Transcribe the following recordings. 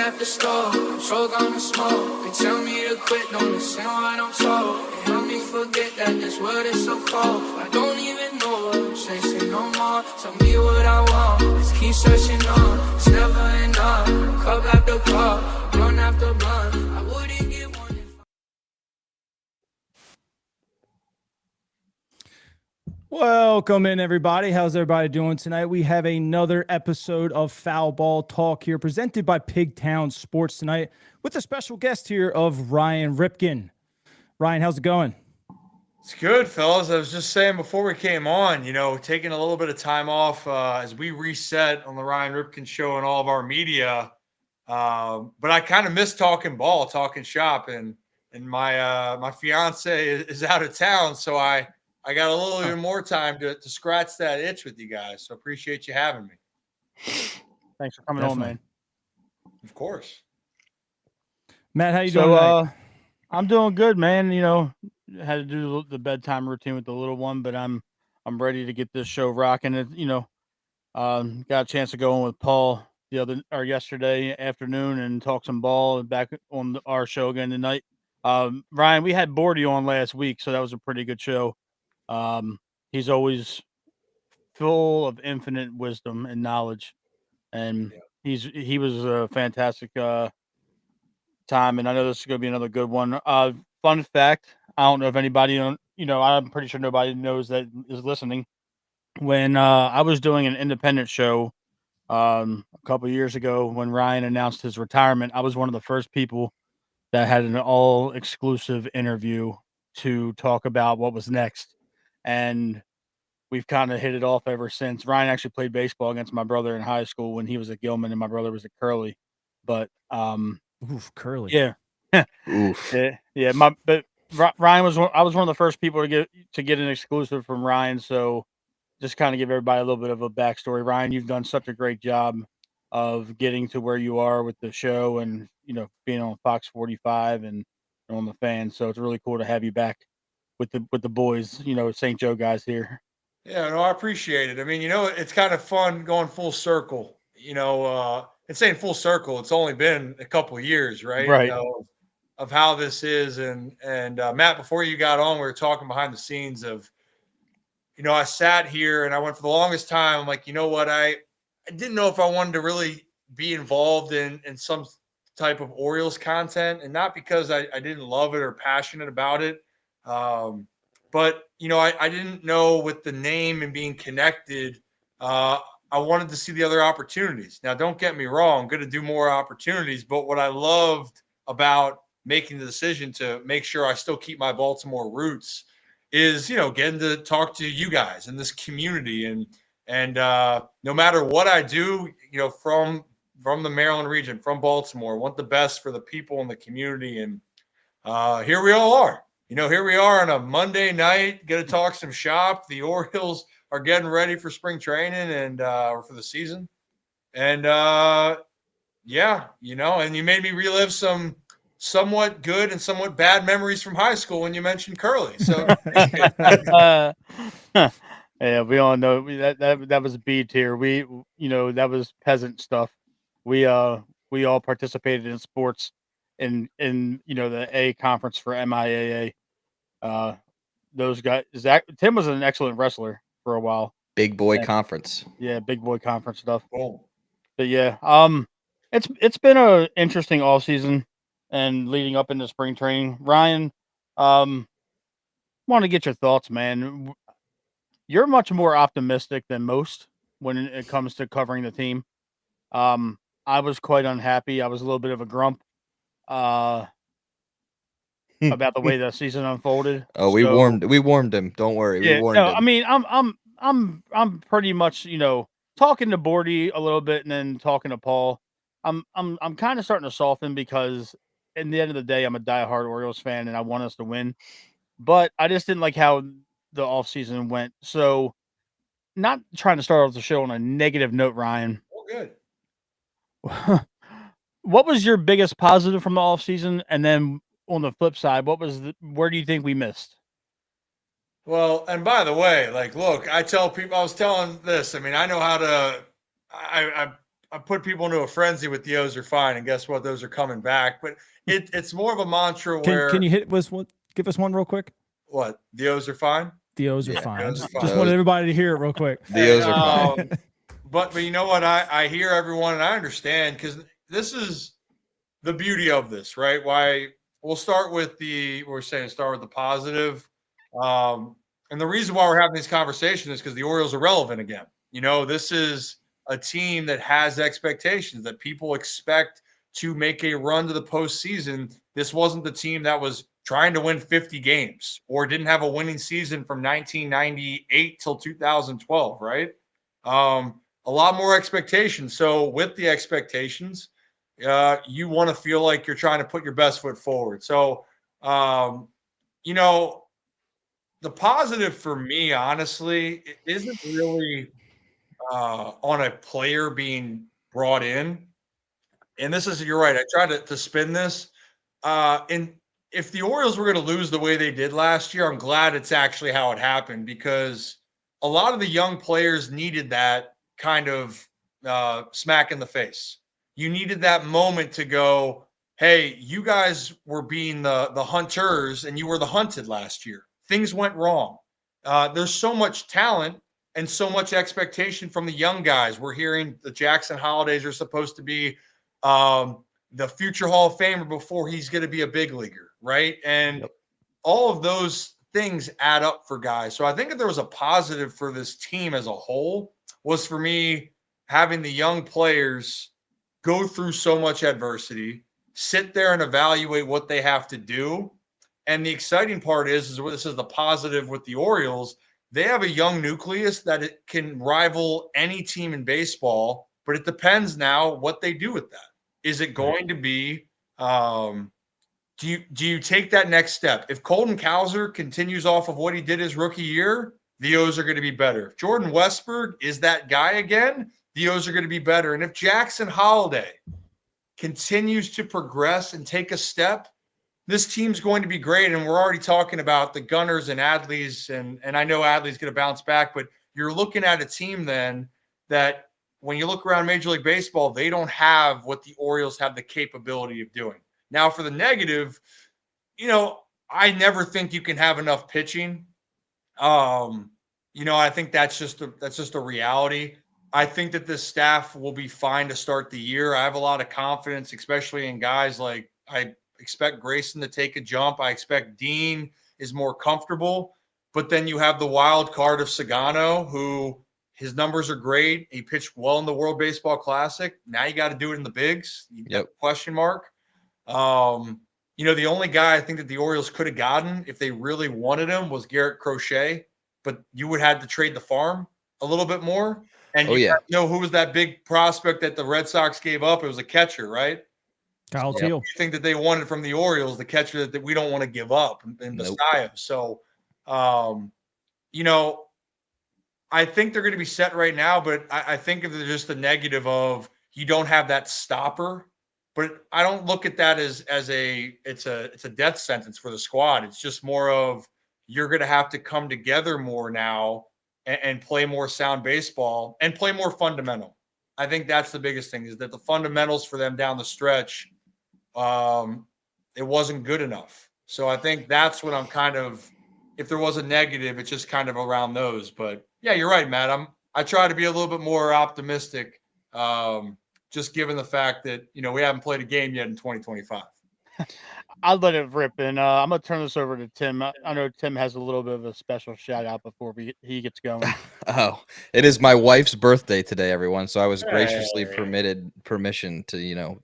at the store, control gonna smoke. They tell me to quit, don't listen what I'm told. They help me forget that this world is so cold. I don't even know what I'm chasing no more. Tell me what I want, let's keep searching on. It's never enough, cup after cup, blunt after blunt. I wouldn't get one if Welcome in, everybody. How's everybody doing tonight? We have another episode of Fowlball Talk here, presented by PigTownSports tonight, with a special guest here of Ryan Ripken. Ryan, how's it going? It's good, fellas. I was just saying before we came on, taking a little bit of time off as we reset on the Ryan Ripken show and all of our media. But I kind of miss talking ball, talking shop, and my fiance is out of town, so I got a little bit more time to scratch that itch with you guys. So appreciate you having me. Thanks for coming on, man. Of course. Matt, how you doing tonight? I'm doing good, man. Had to do the bedtime routine with the little one, but I'm ready to get this show rocking. Got a chance to go in with Paul yesterday afternoon and talk some ball, and back on our show again tonight. Ryan, we had Bordy on last week, so that was a pretty good show. He's always full of infinite wisdom and knowledge, and he was a fantastic time, and I know this is going to be another good one. Fun fact, I don't know if anybody, I'm pretty sure nobody knows that is listening. When I was doing an independent show a couple of years ago, when Ryan announced his retirement, I was one of the first people that had an all-exclusive interview to talk about what was next, and we've kind of hit it off ever since. Ryan actually played baseball against my brother in high school when he was at Gilman and my brother was at Curley, but Oof, Curly. yeah. Oof. Yeah. But Ryan I was one of the first people to get an exclusive from Ryan. So just kind of give everybody a little bit of a backstory. Ryan, you've done such a great job of getting to where you are with the show, and being on Fox 45 and on the Fan. So it's really cool to have you back with the boys. St. Joe guys here. Yeah, no, I appreciate it. I mean, it's kind of fun going full circle. And saying full circle, it's only been a couple of years, right? Right. Of how this is, and Matt, before you got on, we were talking behind the scenes of, I sat here and I went for the longest time. I'm like, you know what, I didn't know if I wanted to really be involved in some type of Orioles content, and not because I didn't love it or passionate about it. But I didn't know, with the name and being connected, I wanted to see the other opportunities. Now, don't get me wrong, I'm going to do more opportunities, but what I loved about making the decision to make sure I still keep my Baltimore roots is, getting to talk to you guys in this community, and no matter what I do, from the Maryland region, from Baltimore, want the best for the people in the community, and here we all are. Here we are on a Monday night, going to talk some shop. The Orioles are getting ready for spring training and for the season. And and you made me relive some somewhat good and somewhat bad memories from high school when you mentioned Curly. So yeah, we all know that was B tier. That was peasant stuff. We all participated in sports in the A conference for MIAA. Those guys, Tim was an excellent wrestler for a while. Big boy conference. Yeah, big boy conference stuff. Cool. But yeah, it's been an interesting off season and leading up into spring training. Ryan, want to get your thoughts, man. You're much more optimistic than most when it comes to covering the team. I was quite unhappy. I was a little bit of a grump about the way the season unfolded. Oh, we warmed him. Don't worry. Yeah, we warned him. I mean, I'm pretty much, talking to Bordy a little bit and then talking to Paul. I'm kind of starting to soften, because at the end of the day, I'm a diehard Orioles fan and I want us to win. But I just didn't like how the offseason went. So, not trying to start off the show on a negative note, Ryan. Oh, good. What was your biggest positive from the offseason? And then on the flip side, where do you think we missed? Well, and by the way, look, I tell people, I was telling this. I mean, I know how to. I put people into a frenzy with the O's are fine, and guess what? Those are coming back. But it's more of a mantra where Can you give us one real quick? what the O's are fine. The O's are Yeah. fine. The I O's are just fine. wanted everybody to hear it real quick. The O's are fine. But you know what? I hear everyone and I understand because this is the beauty of this, right? Why we'll start with start with the positive. And the reason why we're having this conversation is because the Orioles are relevant again. You know, this is a team that has expectations that people expect to make a run to the postseason. This wasn't the team that was trying to win 50 games or didn't have a winning season from 1998 till 2012, right? A lot more expectations. So with the expectations, you want to feel like you're trying to put your best foot forward. So, you know, the positive for me, honestly, it isn't really on a player being brought in. And this is, you're right. I tried to spin this. And if the Orioles were going to lose the way they did last year, I'm glad it's actually how it happened because a lot of the young players needed that kind of smack in the face. You needed that moment to go, hey, you guys were being the hunters and you were the hunted last year. Things went wrong. There's so much talent and so much expectation from the young guys. We're hearing the Jackson Holidays are supposed to be the future Hall of Famer before he's going to be a big leaguer, right? And Yep. all of those things add up for guys. So I think if there was a positive for this team as a whole was for me having the young players go through so much adversity, sit there and evaluate what they have to do. And the exciting part is this is the positive with the Orioles. They have a young nucleus that it can rival any team in baseball, but it depends now what they do with that. Is it going to be do you take that next step? If Colton Cowser continues off of what he did his rookie year, the O's are going to be better. If Jordan Westburg is that guy again, the O's are going to be better. And if Jackson Holiday continues to progress and take a step, this team's going to be great. And we're already talking about the Gunners and Adleys, and I know Adley's going to bounce back, but you're looking at a team then that when you look around Major League Baseball, they don't have what the Orioles have the capability of doing. Now, for the negative, you know, I never think you can have enough pitching. I think that's just a reality. I think that this staff will be fine to start the year. I have a lot of confidence, especially in guys like I expect Grayson to take a jump. I expect Dean is more comfortable. But then you have the wild card of Sagano, who his numbers are great. He pitched well in the World Baseball Classic. Now you got to do it in the bigs. You got a question mark. The only guy I think that the Orioles could have gotten if they really wanted him was Garrett Crochet, but you would have to trade the farm a little bit more. And know who was that big prospect that the Red Sox gave up? It was a catcher, right? Kyle Teal. You think that they wanted from the Orioles, the catcher that we don't want to give up in Messiah. So, I think they're going to be set right now, but I think of it just the negative of you don't have that stopper. But I don't look at that as it's a death sentence for the squad. It's just more of you're going to have to come together more now and play more sound baseball and play more fundamental. I think that's the biggest thing is that the fundamentals for them down the stretch, it wasn't good enough. So I think that's what I'm kind of, if there was a negative, it's just kind of around those. But yeah, you're right, Matt. I try to be a little bit more optimistic, just given the fact that we haven't played a game yet in 2025. I'll let it rip, and I'm gonna turn this over to Tim. I know Tim has a little bit of a special shout out before he gets going. Oh, it is my wife's birthday today, everyone. So I was graciously permission to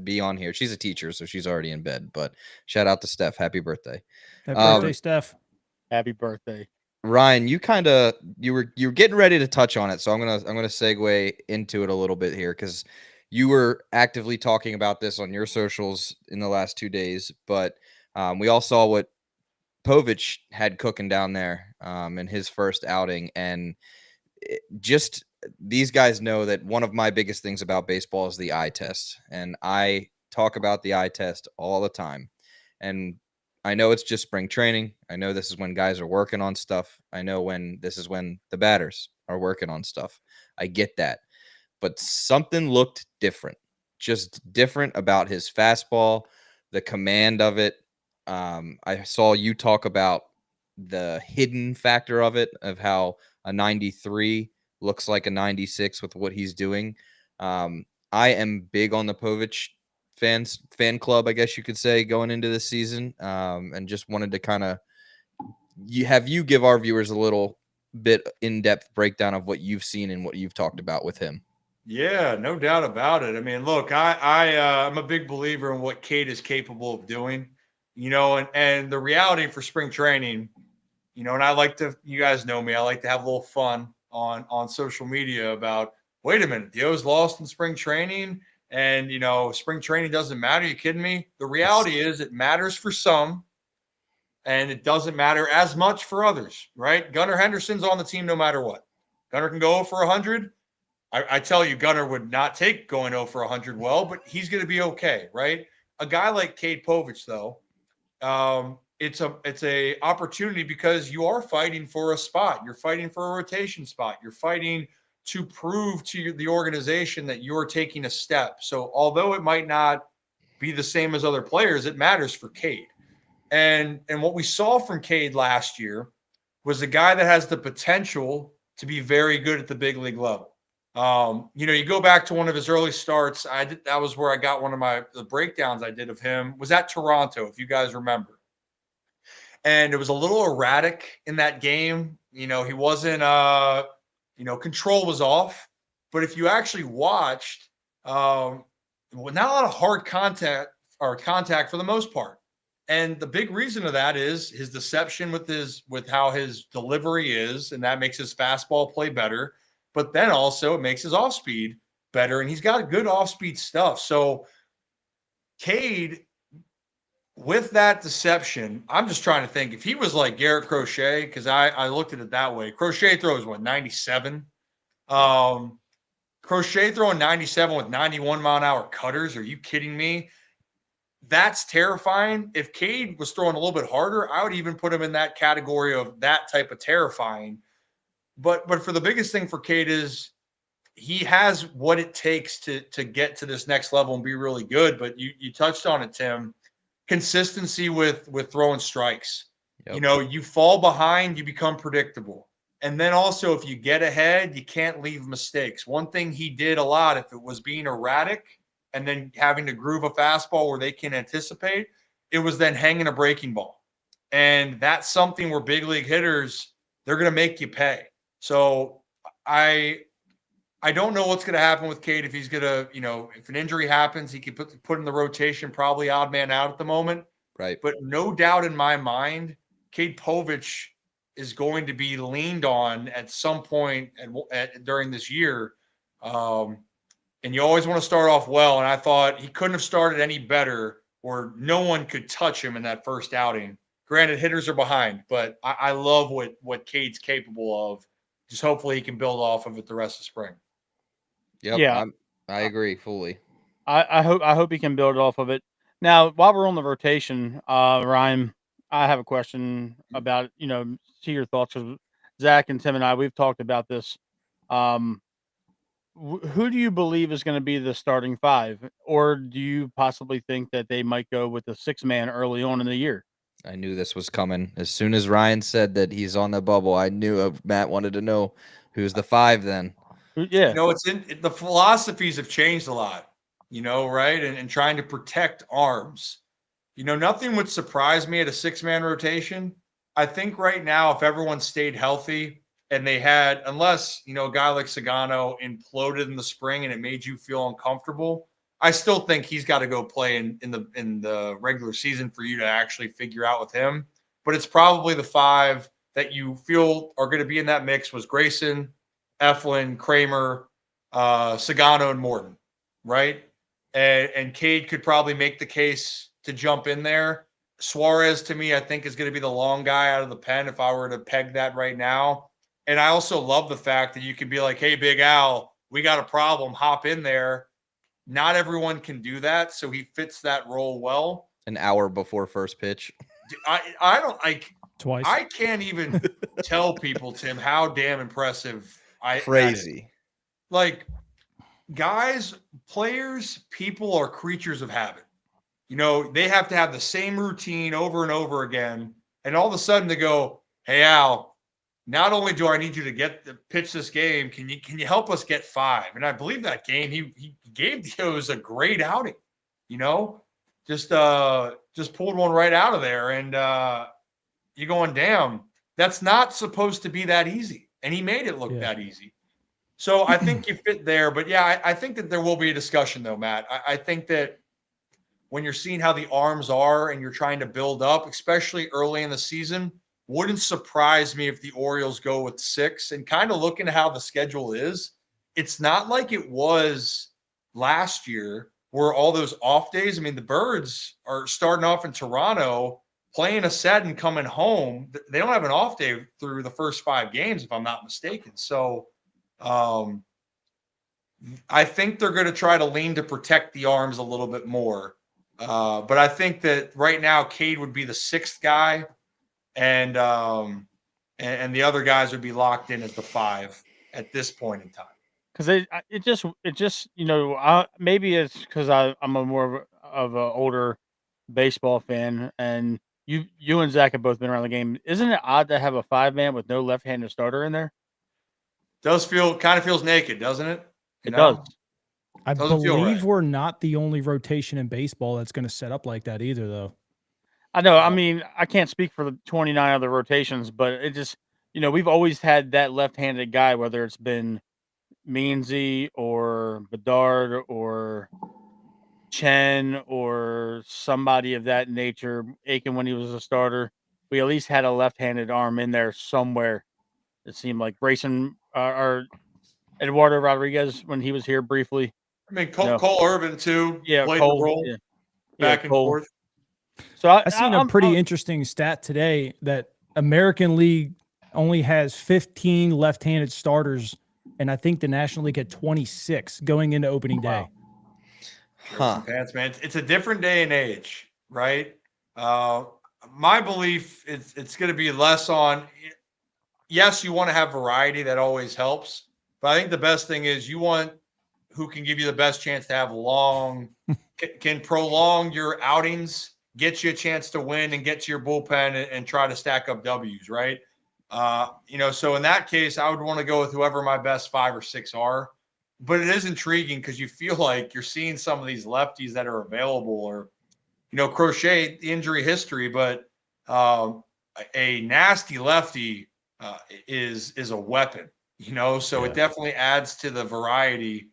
be on here. She's a teacher, so she's already in bed. But shout out to Steph. Happy birthday! Happy birthday, Steph. Happy birthday, Ryan. You were getting ready to touch on it, so I'm gonna segue into it a little bit here because you were actively talking about this on your socials in the last 2 days, but we all saw what Povich had cooking down there in his first outing. And just these guys know that one of my biggest things about baseball is the eye test. And I talk about the eye test all the time. And I know it's just spring training. I know this is when guys are working on stuff. I know this is when the batters are working on stuff. I get that. but something looked different, just different about his fastball, the command of it. I saw you talk about the hidden factor of it, of how a 93 looks like a 96 with what he's doing. I am big on the Povich fan club, I guess you could say, going into this season, and just wanted to kind of you give our viewers a little bit in-depth breakdown of what you've seen and what you've talked about with him. Yeah, no doubt about it. I mean, look, I'm a big believer in what Cade is capable of doing, and the reality for spring training, and I like to, you guys know me, I like to have a little fun on social media about, wait a minute, the O's lost in spring training, and spring training doesn't matter. You kidding me? The reality is it matters for some, and it doesn't matter as much for others, right? Gunnar Henderson's on the team no matter what. Gunnar can go for 100. I tell you, Gunnar would not take going 0 for 100 well, but he's going to be okay, right? A guy like Cade Povich, though, it's a opportunity because you are fighting for a spot. You're fighting for a rotation spot. You're fighting to prove to the organization that you're taking a step. So although it might not be the same as other players, it matters for Cade. And what we saw from Cade last year was a guy that has the potential to be very good at the big league level. You go back to one of his early starts. That was where I got one of the breakdowns I did of him was at Toronto, if you guys remember. And it was a little erratic in that game. He wasn't control was off. But if you actually watched, not a lot of hard contact for the most part. And the big reason of that is his deception with how his delivery is, and that makes his fastball play better. But then also it makes his off speed better, and he's got good off speed stuff. So Cade, with that deception, I'm just trying to think if he was like Garrett Crochet, because I looked at it that way. Crochet throws 97. Crochet throwing 97 with 91 mile an hour cutters. Are you kidding me? That's terrifying. If Cade was throwing a little bit harder, I would even put him in that category of that type of terrifying. But for the biggest thing for Cade is he has what it takes to get to this next level and be really good. But you touched on it, Tim. Consistency with throwing strikes. Yep. You fall behind, you become predictable. And then also if you get ahead, you can't leave mistakes. One thing he did a lot, if it was being erratic and then having to groove a fastball where they can anticipate, it was then hanging a breaking ball. And that's something where big league hitters, they're going to make you pay. So I don't know what's going to happen with Cade if he's going to, if an injury happens, he could put in the rotation, probably odd man out at the moment. Right. But no doubt in my mind, Cade Povich is going to be leaned on at some point during this year. And you always want to start off well. And I thought he couldn't have started any better or no one could touch him in that first outing. Granted, hitters are behind, but I love what Cade's capable of. Just hopefully he can build off of it the rest of spring. Yep, yeah, I agree fully. I hope he can build off of it. Now, while we're on the rotation, Ryan, I have a question about see your thoughts. Because Zach and Tim and I, we've talked about this. Who do you believe is going to be the starting five, or do you possibly think that they might go with a 6-man early on in the year? I knew this was coming. As soon as Ryan said that he's on the bubble, I knew Matt wanted to know who's the 5 then. Yeah. The philosophies have changed a lot, right? And trying to protect arms. Nothing would surprise me at a 6-man rotation. I think right now, if everyone stayed healthy and they had, unless, a guy like Sagano imploded in the spring and it made you feel uncomfortable, I still think he's got to go play in the regular season for you to actually figure out with him. But it's probably the 5 that you feel are going to be in that mix was Grayson, Eflin, Kramer, Sagano, and Morton, right? And Cade could probably make the case to jump in there. Suarez, to me, I think is going to be the long guy out of the pen if I were to peg that right now. And I also love the fact that you can be like, hey, Big Al, we got a problem. Hop in there. Not everyone can do that, so he fits that role well. An hour before first pitch. I don't like twice. I can't even tell people, Tim, how damn impressive crazy. players, people are creatures of habit. You know, they have to have the same routine over and over again. And all of a sudden to go, hey, Al, not only do I need you to pitch this game, can you help us get 5? And I believe that game he gave the O's a great outing, you know, just pulled one right out of there. And you're going, damn, that's not supposed to be that easy. And he made it look that easy. So I think you fit there. But yeah, I think that there will be a discussion though, Matt. I think that when you're seeing how the arms are and you're trying to build up, especially early in the season, wouldn't surprise me if the Orioles go with 6. And kind of looking at how the schedule is, it's not like it was last year where all those off days. I mean, the Birds are starting off in Toronto, playing a set and coming home. They don't have an off day through the first 5 games, if I'm not mistaken. So I think they're going to try to lean to protect the arms a little bit more. But I think that right now, Cade would be the 6th guy, and the other guys would be locked in as the 5 at this point in time. Because it just maybe it's because I'm a more of an older baseball fan, and you and Zach have both been around the game. Isn't it odd to have a 5-man with no left-handed starter in there? Kind of feels naked, doesn't it? It does. I believe we're not the only rotation in baseball that's going to set up like that either, though. I know. I mean, I can't speak for the 29 other rotations, but it just, we've always had that left-handed guy, whether it's been Meansy or Bedard or Chen or somebody of that nature. Aiken, when he was a starter, we at least had a left-handed arm in there somewhere. It seemed like Grayson or Eduardo Rodriguez when he was here briefly. I mean, Cole Irvin too. Yeah, played Cole, the role back and Cole. forth. So I seen a pretty interesting stat today that American League only has 15 left-handed starters, and I think the National League had 26 going into opening day. Huh. Pants, man. It's a different day and age, right? My belief is it's going to be less on. Yes, you want to have variety. That always helps. But I think the best thing is you want who can give you the best chance to have can prolong your outings, get you a chance to win, and get to your bullpen and try to stack up W's, right? So in that case, I would want to go with whoever my best 5 or 6 are. But it is intriguing because you feel like you're seeing some of these lefties that are available, or Crochet, the injury history, but a nasty lefty is a weapon, so it definitely adds to the variety.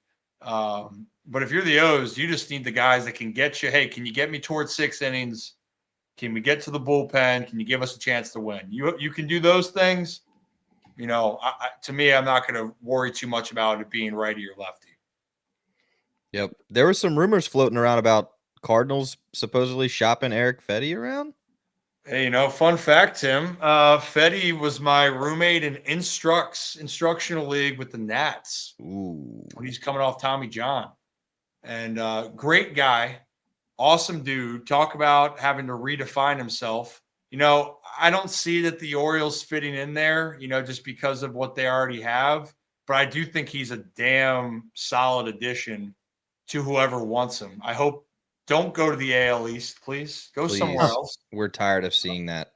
But if you're the O's, you just need the guys that can get you. Hey, can you get me towards 6 innings? Can we get to the bullpen? Can you give us a chance to win? You can do those things. To me, I'm not going to worry too much about it being righty or lefty. Yep. There were some rumors floating around about Cardinals supposedly shopping Eric Fedde around. Hey, fun fact, Tim. Fedde was my roommate in instructional league with the Nats. Ooh. When he's coming off Tommy John. And great guy, awesome dude. Talk about having to redefine himself. I don't see that the Orioles fitting in there, just because of what they already have. But I do think he's a damn solid addition to whoever wants him. I hope don't go to the AL East, please. Go somewhere else. We're tired of seeing that.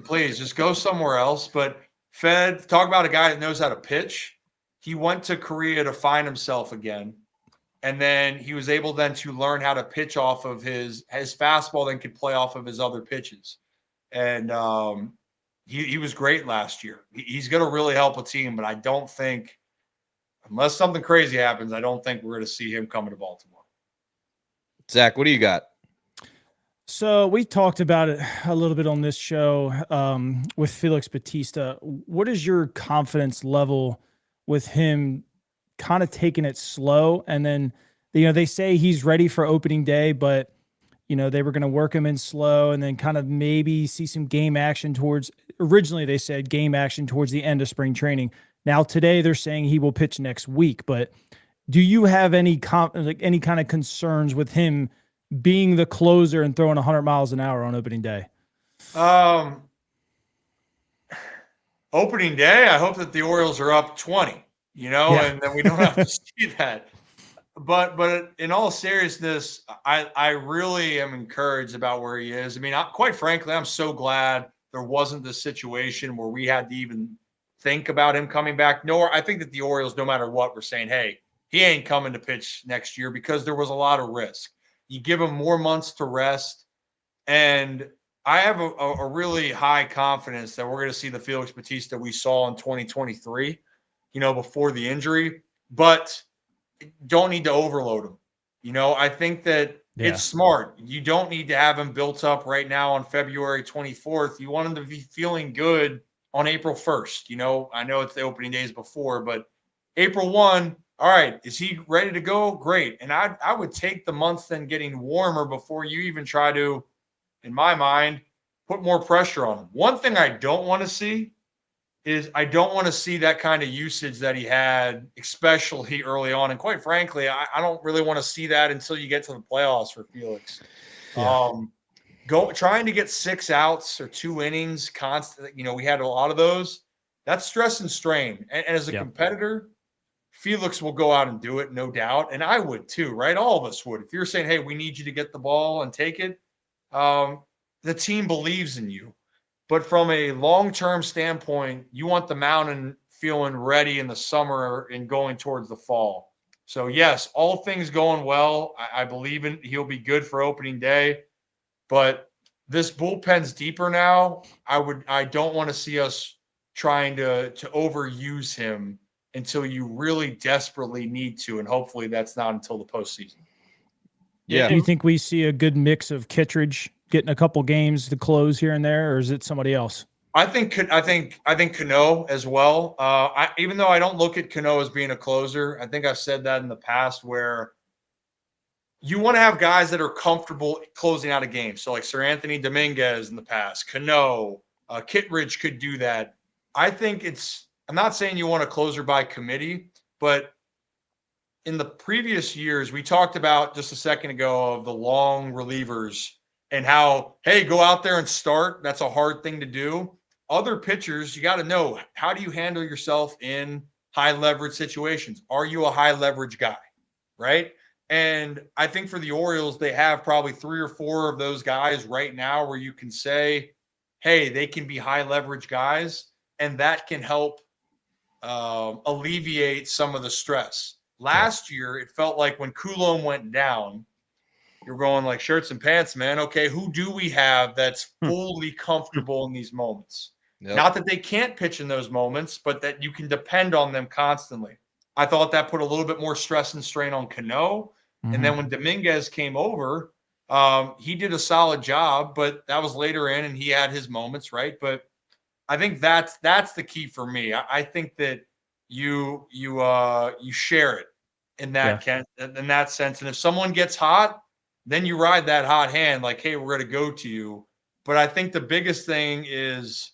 Please, just go somewhere else. But talk about a guy that knows how to pitch. He went to Korea to find himself again. And then he was able then to learn how to pitch off of his fastball, then could play off of his other pitches. And he was great last year. He's going to really help a team, but I don't think, unless something crazy happens, I don't think we're going to see him coming to Baltimore. Zach, what do you got? So we talked about it a little bit on this show with Felix Bautista. What is your confidence level with him kind of taking it slow? And then, they say he's ready for opening day, but, they were going to work him in slow and then kind of maybe see some game action originally they said game action towards the end of spring training. Now today they're saying he will pitch next week, but do you have any kind of concerns with him being the closer and throwing 100 miles an hour on opening day? Opening day, I hope that the Orioles are up 20, and then we don't have to see that. but in all seriousness, I really am encouraged about where he is. I mean, quite frankly, I'm so glad there wasn't this situation where we had to even think about him coming back. Nor I think that the Orioles, no matter what, were saying, hey, he ain't coming to pitch next year because there was a lot of risk. You give him more months to rest. And I have a really high confidence that we're going to see the Felix Bautista we saw in 2023, before the injury, but don't need to overload him. I think that it's smart. You don't need to have him built up right now on February 24th. You want him to be feeling good on April 1st. I know it's the opening days before, but April 1, all right, is he ready to go? Great. And I would take the months then getting warmer before you even try to, in my mind, put more pressure on him. One thing I don't want to see is I don't want to see that kind of usage that he had, especially early on. And quite frankly, I don't really want to see that until you get to the playoffs for Felix. Yeah. Trying to get 6 outs or 2 innings constant. We had a lot of those. That's stress and strain. And as a competitor, Felix will go out and do it, no doubt. And I would too, right? All of us would. If you're saying, hey, we need you to get the ball and take it, the team believes in you. But from a long-term standpoint, you want the mountain feeling ready in the summer and going towards the fall. So yes, all things going well. I believe he'll be good for opening day. But this bullpen's deeper now. I don't want to see us trying to overuse him until you really desperately need to, and hopefully that's not until the postseason. Yeah. Do you think we see a good mix of Kittredge getting a couple games to close here and there, or is it somebody else? I think Cano as well. Even though I don't look at Cano as being a closer, I think I've said that in the past where you want to have guys that are comfortable closing out a game. So like Sir Anthony Dominguez in the past, Cano, Kittredge could do that. I think I'm not saying you want a closer by committee, but in the previous years, we talked about just a second ago of the long relievers and how, hey, go out there and start. That's a hard thing to do. Other pitchers, you got to know, how do you handle yourself in high leverage situations? Are you a high leverage guy? Right. And I think for the Orioles, they have probably 3 or 4 of those guys right now where you can say, hey, they can be high leverage guys, and that can help alleviate some of the stress. Last year, it felt like when Coulomb went down, you're going like shirts and pants, man. Okay, who do we have that's fully comfortable in these moments? Yep. Not that they can't pitch in those moments, but that you can depend on them constantly. I thought that put a little bit more stress and strain on Cano. And then when Dominguez came over, he did a solid job, but that was later in and he had his moments, right? But I think that's the key for me. I think that you share it in that in that sense. And if someone gets hot, then you ride that hot hand like, hey, we're going to go to you. But I think the biggest thing is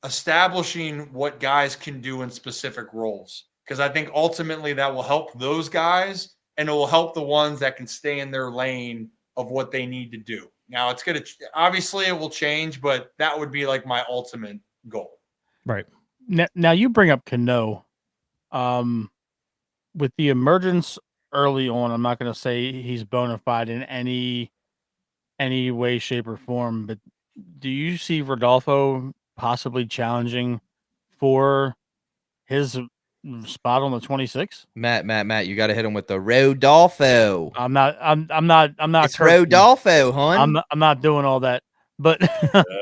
establishing what guys can do in specific roles, because I think ultimately that will help those guys and it will help the ones that can stay in their lane of what they need to do. Now it's going to obviously it will change, but that would be like my ultimate goal. Right. Now you bring up Cano. With the emergence early on, I'm not going to say he's bona fide in any way, shape, or form, but do you see Rodolfo possibly challenging for his spot on the 26? Matt, you got to hit him with the Rodolfo. I'm not. It's Rodolfo, hon. I'm not doing all that. But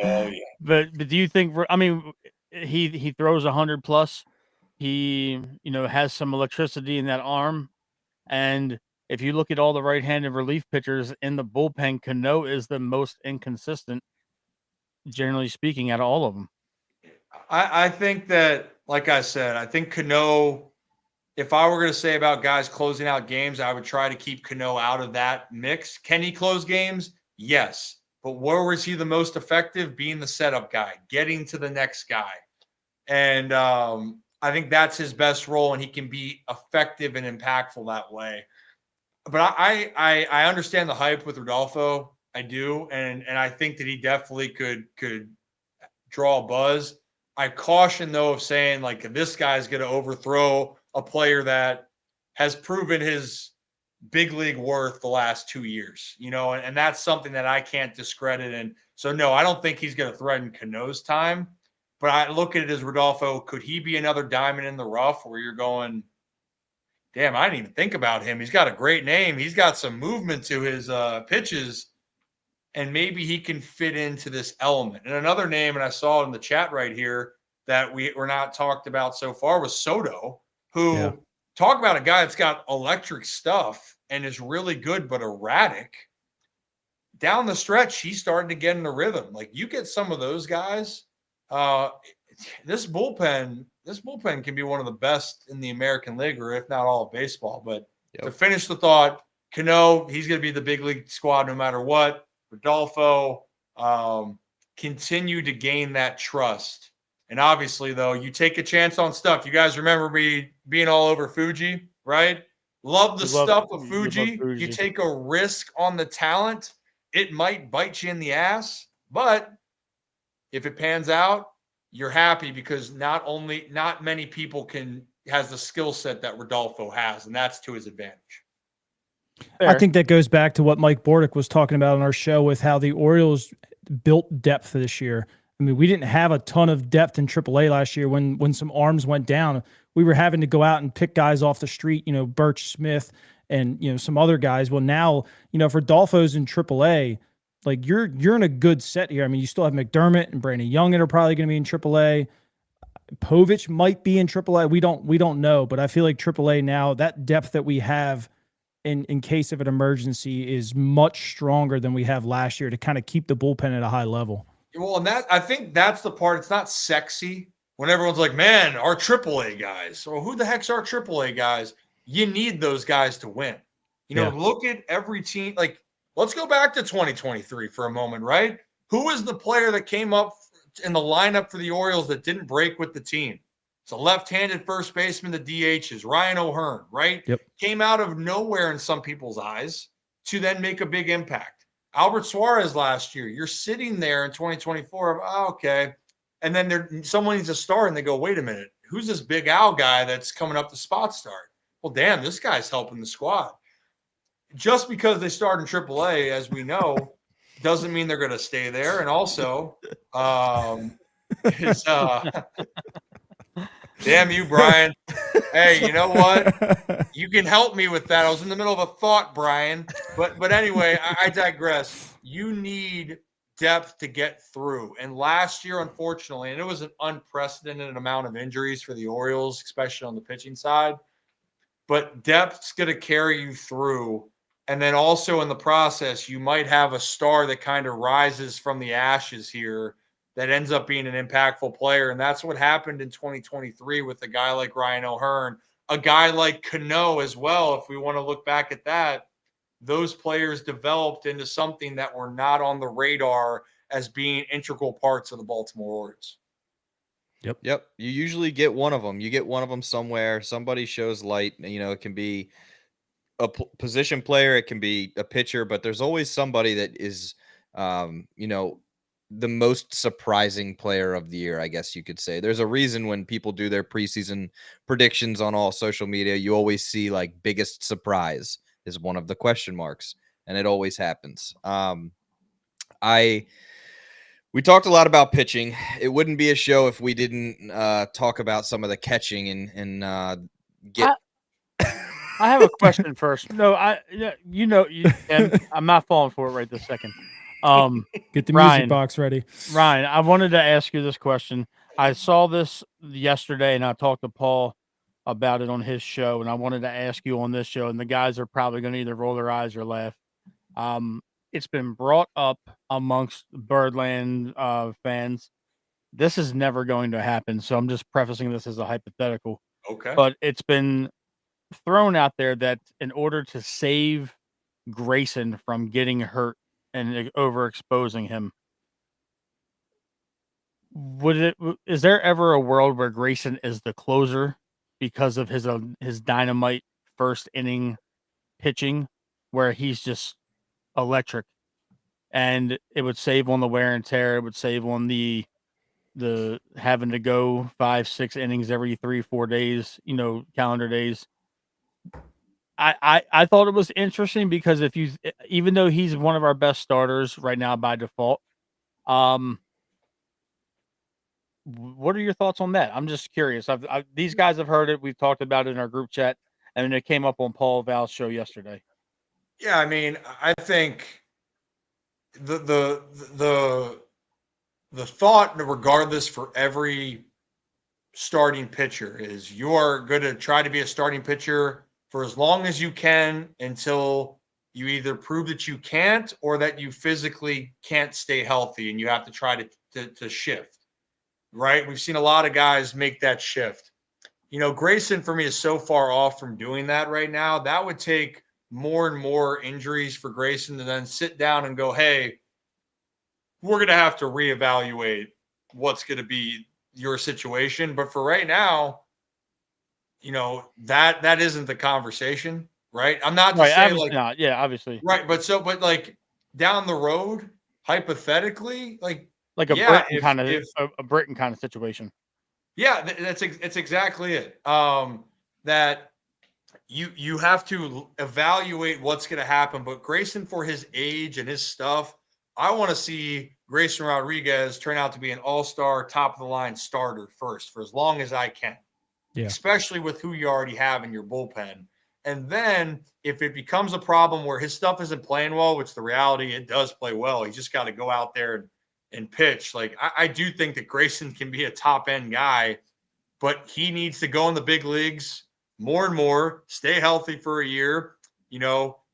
Oh, yeah. but do you think? I mean, he throws 100 plus. He has some electricity in that arm, and if you look at all the right-handed relief pitchers in the bullpen, Cano is the most inconsistent, generally speaking, out of all of them. I think that, like I said, I think Cano, if I were going to say about guys closing out games, I would try to keep Cano out of that mix. Can he close games? Yes. But where was he the most effective? Being the setup guy, getting to the next guy. And I think that's his best role, and he can be effective and impactful that way. But I understand the hype with Rodolfo. I do. And I think that he definitely could draw a buzz. I caution though of saying like this guy's going to overthrow a player that has proven his big league worth the last 2 years, and that's something that I can't discredit. And so, no, I don't think he's going to threaten Cano's time, but I look at it as Rodolfo. Could he be another diamond in the rough where you're going, damn, I didn't even think about him. He's got a great name. He's got some movement to his pitches, and maybe he can fit into this element. And another name, and I saw it in the chat right here that we're not talked about so far, was Soto, who talk about a guy that's got electric stuff and is really good but erratic. Down the stretch, he's starting to get in the rhythm. Like, you get some of those guys, this bullpen can be one of the best in the American League, or if not all of baseball. But to finish the thought, Cano, he's going to be the big league squad no matter what. Rodolfo, continue to gain that trust. And obviously, though, you take a chance on stuff. You guys remember me being all over Fuji, right? Love the stuff of Fuji. You take a risk on the talent, it might bite you in the ass. But if it pans out, you're happy because not many people has the skill set that Rodolfo has, and that's to his advantage. Fair. I think that goes back to what Mike Bordick was talking about on our show with how the Orioles built depth this year. I mean, we didn't have a ton of depth in AAA last year when some arms went down. We were having to go out and pick guys off the street, Birch Smith and, some other guys. Well, now, if Rodolfo's in AAA, like you're in a good set here. I mean, you still have McDermott and Brandon Young that are probably going to be in AAA. Povich might be in AAA. We don't know, but I feel like AAA now, that depth that we have in case of an emergency is much stronger than we have last year to kind of keep the bullpen at a high level. Well, and I think that's the part. It's not sexy when everyone's like, man, our AAA guys. Well, who the heck's our AAA guys? You need those guys to win. Look at every team. Like, let's go back to 2023 for a moment, right? Who was the player that came up in the lineup for the Orioles that didn't break with the team? It's a left-handed first baseman, the DHs, Ryan O'Hearn, right? Yep. Came out of nowhere in some people's eyes to then make a big impact. Albert Suarez last year, you're sitting there in 2024 of, okay. And then someone needs a start and they go, wait a minute, who's this Big Al guy that's coming up to spot start? Well, damn, this guy's helping the squad. Just because they start in AAA, as we know, doesn't mean they're going to stay there. And also, damn you, Brian. Hey, you know what? You can help me with that. I was in the middle of a thought, Brian. But anyway, I digress. You need depth to get through. And last year, unfortunately, and it was an unprecedented amount of injuries for the Orioles, especially on the pitching side. But depth's going to carry you through. And then also in the process, you might have a star that kind of rises from the ashes here that ends up being an impactful player. And that's what happened in 2023 with a guy like Ryan O'Hearn, a guy like Cano as well. If we want to look back at that, those players developed into something that were not on the radar as being integral parts of the Baltimore Orioles. Yep. You usually get one of them. You get one of them somewhere. Somebody shows light. It can be a position player, it can be a pitcher, but there's always somebody that is, the most surprising player of the year, I guess you could say. There's a reason when people do their preseason predictions on all social media, you always see like biggest surprise is one of the question marks, and it always happens. We talked a lot about pitching. It wouldn't be a show if we didn't talk about some of the catching and get. I have a question first. No, and I'm not falling for it right this second. Get the music box ready. Ryan, I wanted to ask you this question. I saw this yesterday, and I talked to Paul about it on his show, and I wanted to ask you on this show, and the guys are probably going to either roll their eyes or laugh. It's been brought up amongst Birdland fans. This is never going to happen, so I'm just prefacing this as a hypothetical. Okay. But it's been thrown out there that in order to save Grayson from getting hurt and overexposing him, is there ever a world where Grayson is the closer because of his dynamite first inning pitching, where he's just electric, and it would save on the wear and tear, it would save on the having to go 5-6 innings every 3-4 days, calendar days? I thought it was interesting because even though he's one of our best starters right now by default, what are your thoughts on that? I'm just curious. These guys have heard it. We've talked about it in our group chat, and it came up on Paul Val's show yesterday. Yeah, I mean, I think the the the the thought, regardless, for every starting pitcher is you are going to try to be a starting pitcher for as long as you can until you either prove that you can't or that you physically can't stay healthy and you have to try to shift, right? We've seen a lot of guys make that shift. Grayson for me is so far off from doing that right now. That would take more and more injuries for Grayson to then sit down and go, hey, we're going to have to reevaluate what's going to be your situation. But for right now, that isn't the conversation, right? I'm not to Right, say obviously like, not. Yeah, obviously. right, but like down the road, hypothetically, like, Like yeah, if A Britain kind of situation. yeah, it's exactly it. That you have to evaluate what's going to happen. But Grayson, for his age and his stuff, I want to see Grayson Rodriguez turn out to be an all-star, top of the line starter first for as long as I can. Yeah. Especially with who you already have in your bullpen. And then if it becomes a problem where his stuff isn't playing well, which the reality, it does play well, he just got to go out there and pitch. Like, I do think that Grayson can be a top end guy, but he needs to go in the big leagues more and more, stay healthy for a year,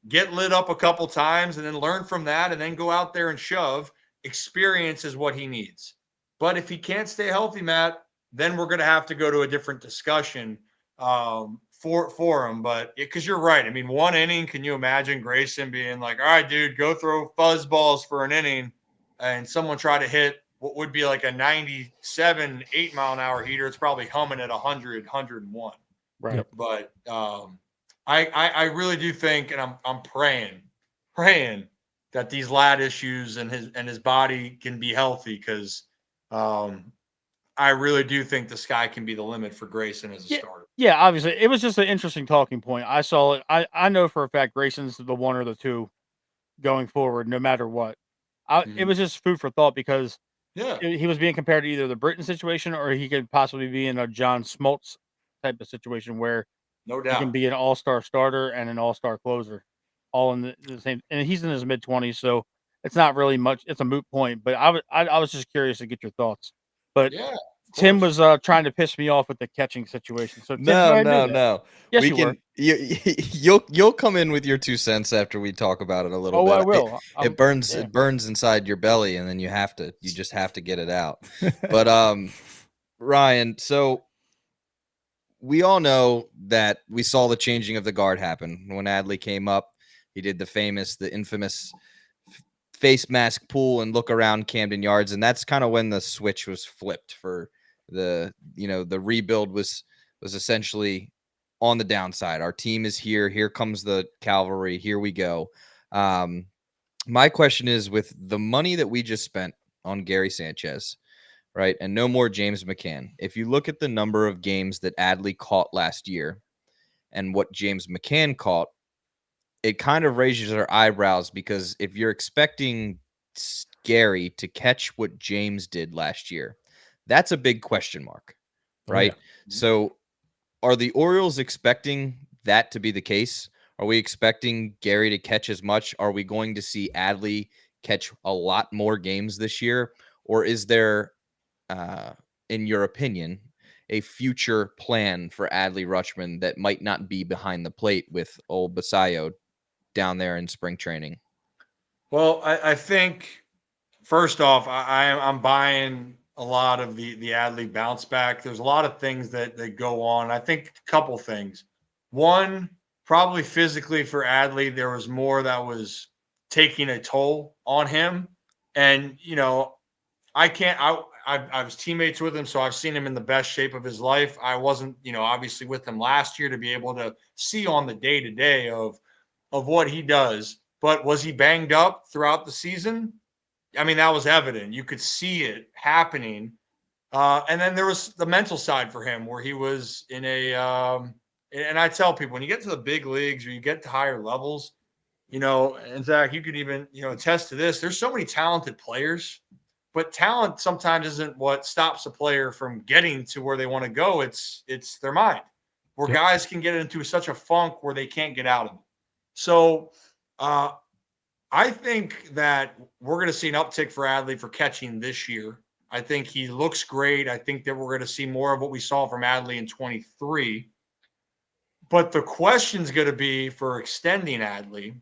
get lit up a couple times and then learn from that and then go out there and shove. Experience is what he needs. But if he can't stay healthy, Matt, then we're going to have to go to a different discussion for him. But because you're right. I mean, one inning, can you imagine Grayson being like, all right, dude, go throw fuzz balls for an inning and someone try to hit what would be like a 97, 8-mile-an-hour heater? It's probably humming at 100, 101. Right. Yep. But I really do think, and I'm praying that these lat issues and his body can be healthy because I really do think the sky can be the limit for Grayson as a Yeah, starter. yeah. Obviously, it was just an interesting talking point. I saw it. I know for a fact Grayson's the one or the two going forward, no matter what. It Mhm. was just food for thought because Yeah, he was being compared to either the Britain situation or he could possibly be in a John Smoltz type of situation where no he can doubt. be an all-star starter and an all-star closer, all in the same. And he's in his mid-20s, so it's not really much. It's a moot point. But I was just curious to get your thoughts. But Yeah, of Tim course. was trying to piss me off with the catching situation. So Tim, go No, ahead and do no, that. no. Yes, We you were. can you'll come in with your 2 cents after we talk about it a little Oh, I bit. will. Yeah. It burns inside your belly and then you just have to get it out. But Ryan, so we all know that we saw the changing of the guard happen when Adley came up. He did the infamous face mask pull and look around Camden Yards, and that's kind of when the switch was flipped for the rebuild was essentially on the downside. Our team is here. Here comes the cavalry. Here we go. My question is, with the money that we just spent on Gary Sanchez, right, and no more James McCann, if you look at the number of games that Adley caught last year and what James McCann caught, it kind of raises our eyebrows because if you're expecting Gary to catch what James did last year, that's a big question mark, Oh yeah. right? So are the Orioles expecting that to be the case? Are we expecting Gary to catch as much? Are we going to see Adley catch a lot more games this year? Or is there, in your opinion, a future plan for Adley Rutschman that might not be behind the plate with old Basayo down there in spring training? Well, I think first off, I'm buying a lot of the Adley bounce back. There's a lot of things that go on. I think a couple things. One, probably physically for Adley, there was more that was taking a toll on him. And I can't. I was teammates with him, so I've seen him in the best shape of his life. I wasn't, obviously with him last year to be able to see on the day to day of what he does. But was he banged up throughout the season? I mean, that was evident. You could see it happening. And then there was the mental side for him where he was in a and I tell people when you get to the big leagues or you get to higher levels, and Zach, you could even, attest to this. There's so many talented players, but talent sometimes isn't what stops a player from getting to where they want to go. It's their mind, where guys can get into such a funk where they can't get out of it. So I think that we're going to see an uptick for Adley for catching this year. I think he looks great. I think that we're going to see more of what we saw from Adley in 23. But the question's going to be for extending Adley.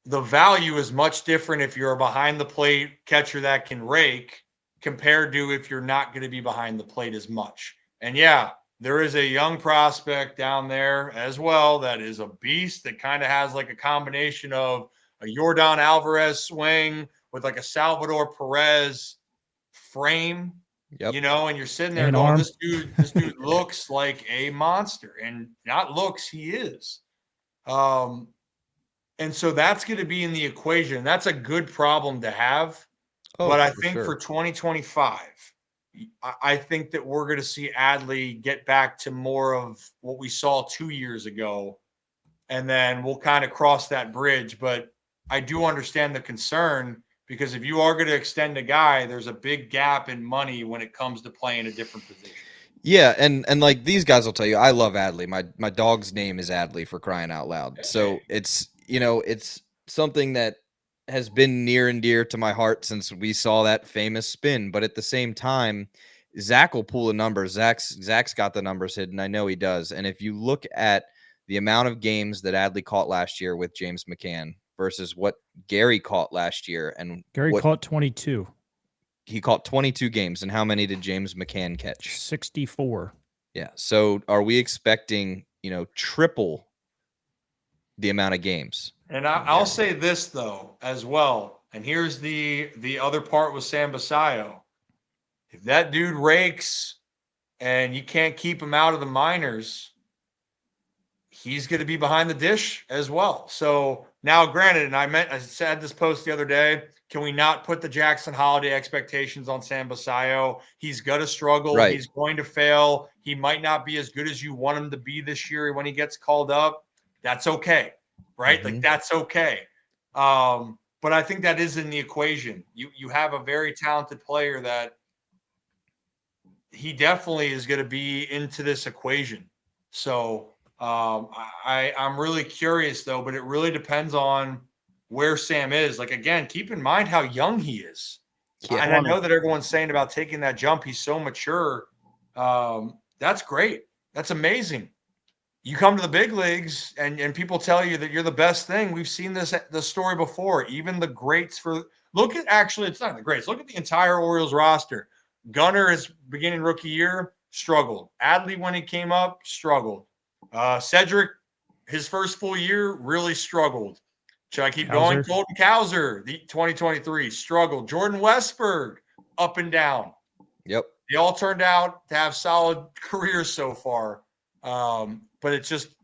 The value is much different if you're a behind the plate catcher that can rake compared to if you're not going to be behind the plate as much. And yeah, there is a young prospect down there as well that is a beast that kind of has like a combination of a Yordan Alvarez swing with like a Salvador Perez frame, Yep. and you're sitting there And going, arm. this dude looks like a monster, and not looks, he is. And so that's going to be in the equation. That's a good problem to have. Oh, But I for think sure. for 2025, I think that we're going to see Adley get back to more of what we saw 2 years ago. And then we'll kind of cross that bridge. But I do understand the concern, because if you are going to extend a guy, there's a big gap in money when it comes to playing a different position. Yeah, and like these guys will tell you, I love Adley. My dog's name is Adley, for crying out loud. So it's it's something that has been near and dear to my heart since we saw that famous spin. But at the same time, Zach will pull the numbers. Zach's got the numbers hidden. I know he does. And if you look at the amount of games that Adley caught last year with James McCann versus what Gary caught last year, and Gary caught 22. He caught 22 games, and how many did James McCann catch? 64. Yeah. So are we expecting, triple the amount of games? And I'll say this, though, as well. And here's the other part with Sam Basayo. If that dude rakes and you can't keep him out of the minors, he's going to be behind the dish as well. So now, granted, and I said this post the other day, can we not put the Jackson Holiday expectations on Sam Basayo? He's going to struggle. Right. He's going to fail. He might not be as good as you want him to be this year when he gets called up. That's okay, right? Mhm. Like, that's okay. But I think that is in the equation. You have a very talented player that he definitely is going to be into this equation. So I'm really curious, though, but it really depends on where Sam is. Like, again, keep in mind how young he is. Yeah. And I know that everyone's saying about taking that jump. He's so mature. That's great. That's amazing. You come to the big leagues and people tell you that you're the best thing. We've seen the story before. Even the greats it's not the greats. Look at the entire Orioles roster. Gunnar, his beginning rookie year, struggled. Adley, when he came up, struggled. Cedric, his first full year, really struggled. Should I keep going? Colton Cowser, the 2023, struggled. Jordan Westberg, up and down. Yep. They all turned out to have solid careers so far. But it's just,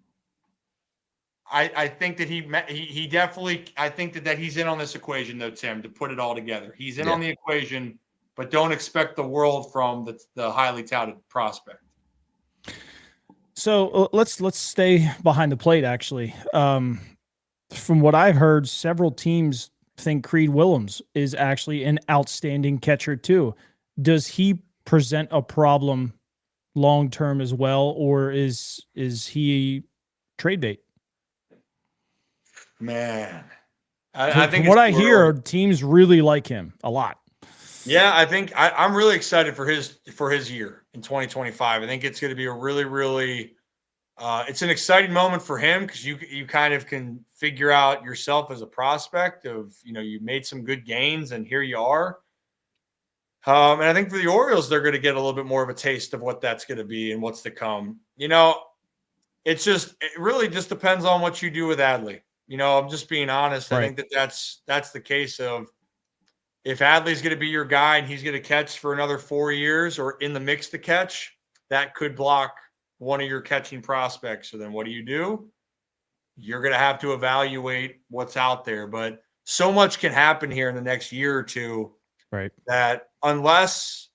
I think that he definitely, I think that he's in on this equation, though, Tim, to put it all together. He's in on the equation, but don't expect the world from the highly touted prospect. So let's stay behind the plate, actually. From what I've heard, several teams think Creed Willems is actually an outstanding catcher too. Does he present a problem long term as well, or is he trade bait? Man, I think from what I hear, teams really like him a lot. Yeah, I think I'm really excited for his year in 2025. I think it's going to be a really, really it's an exciting moment for him, because you kind of can figure out yourself as a prospect of, you made some good gains and here you are. And I think for the Orioles, they're going to get a little bit more of a taste of what that's going to be and what's to come. It really just depends on what you do with Adley. I'm just being honest. Right. I think that's the case of, if Adley's going to be your guy and he's going to catch for another 4 years or in the mix to catch, that could block one of your catching prospects. So then what do? You're going to have to evaluate what's out there. But so much can happen here in the next year or two, right, that unless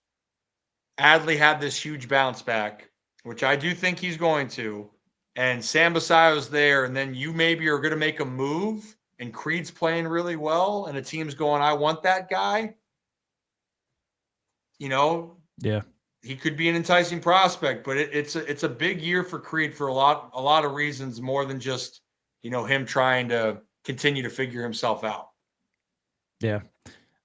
Adley had this huge bounce back which I do think he's going to, and Sam Basayo's there, and then you maybe are going to make a move, and Creed's playing really well, and the team's going, I want that guy, Yeah. he could be an enticing prospect, but it's a big year for Creed for a lot of reasons, more than just, him trying to continue to figure himself out. Yeah.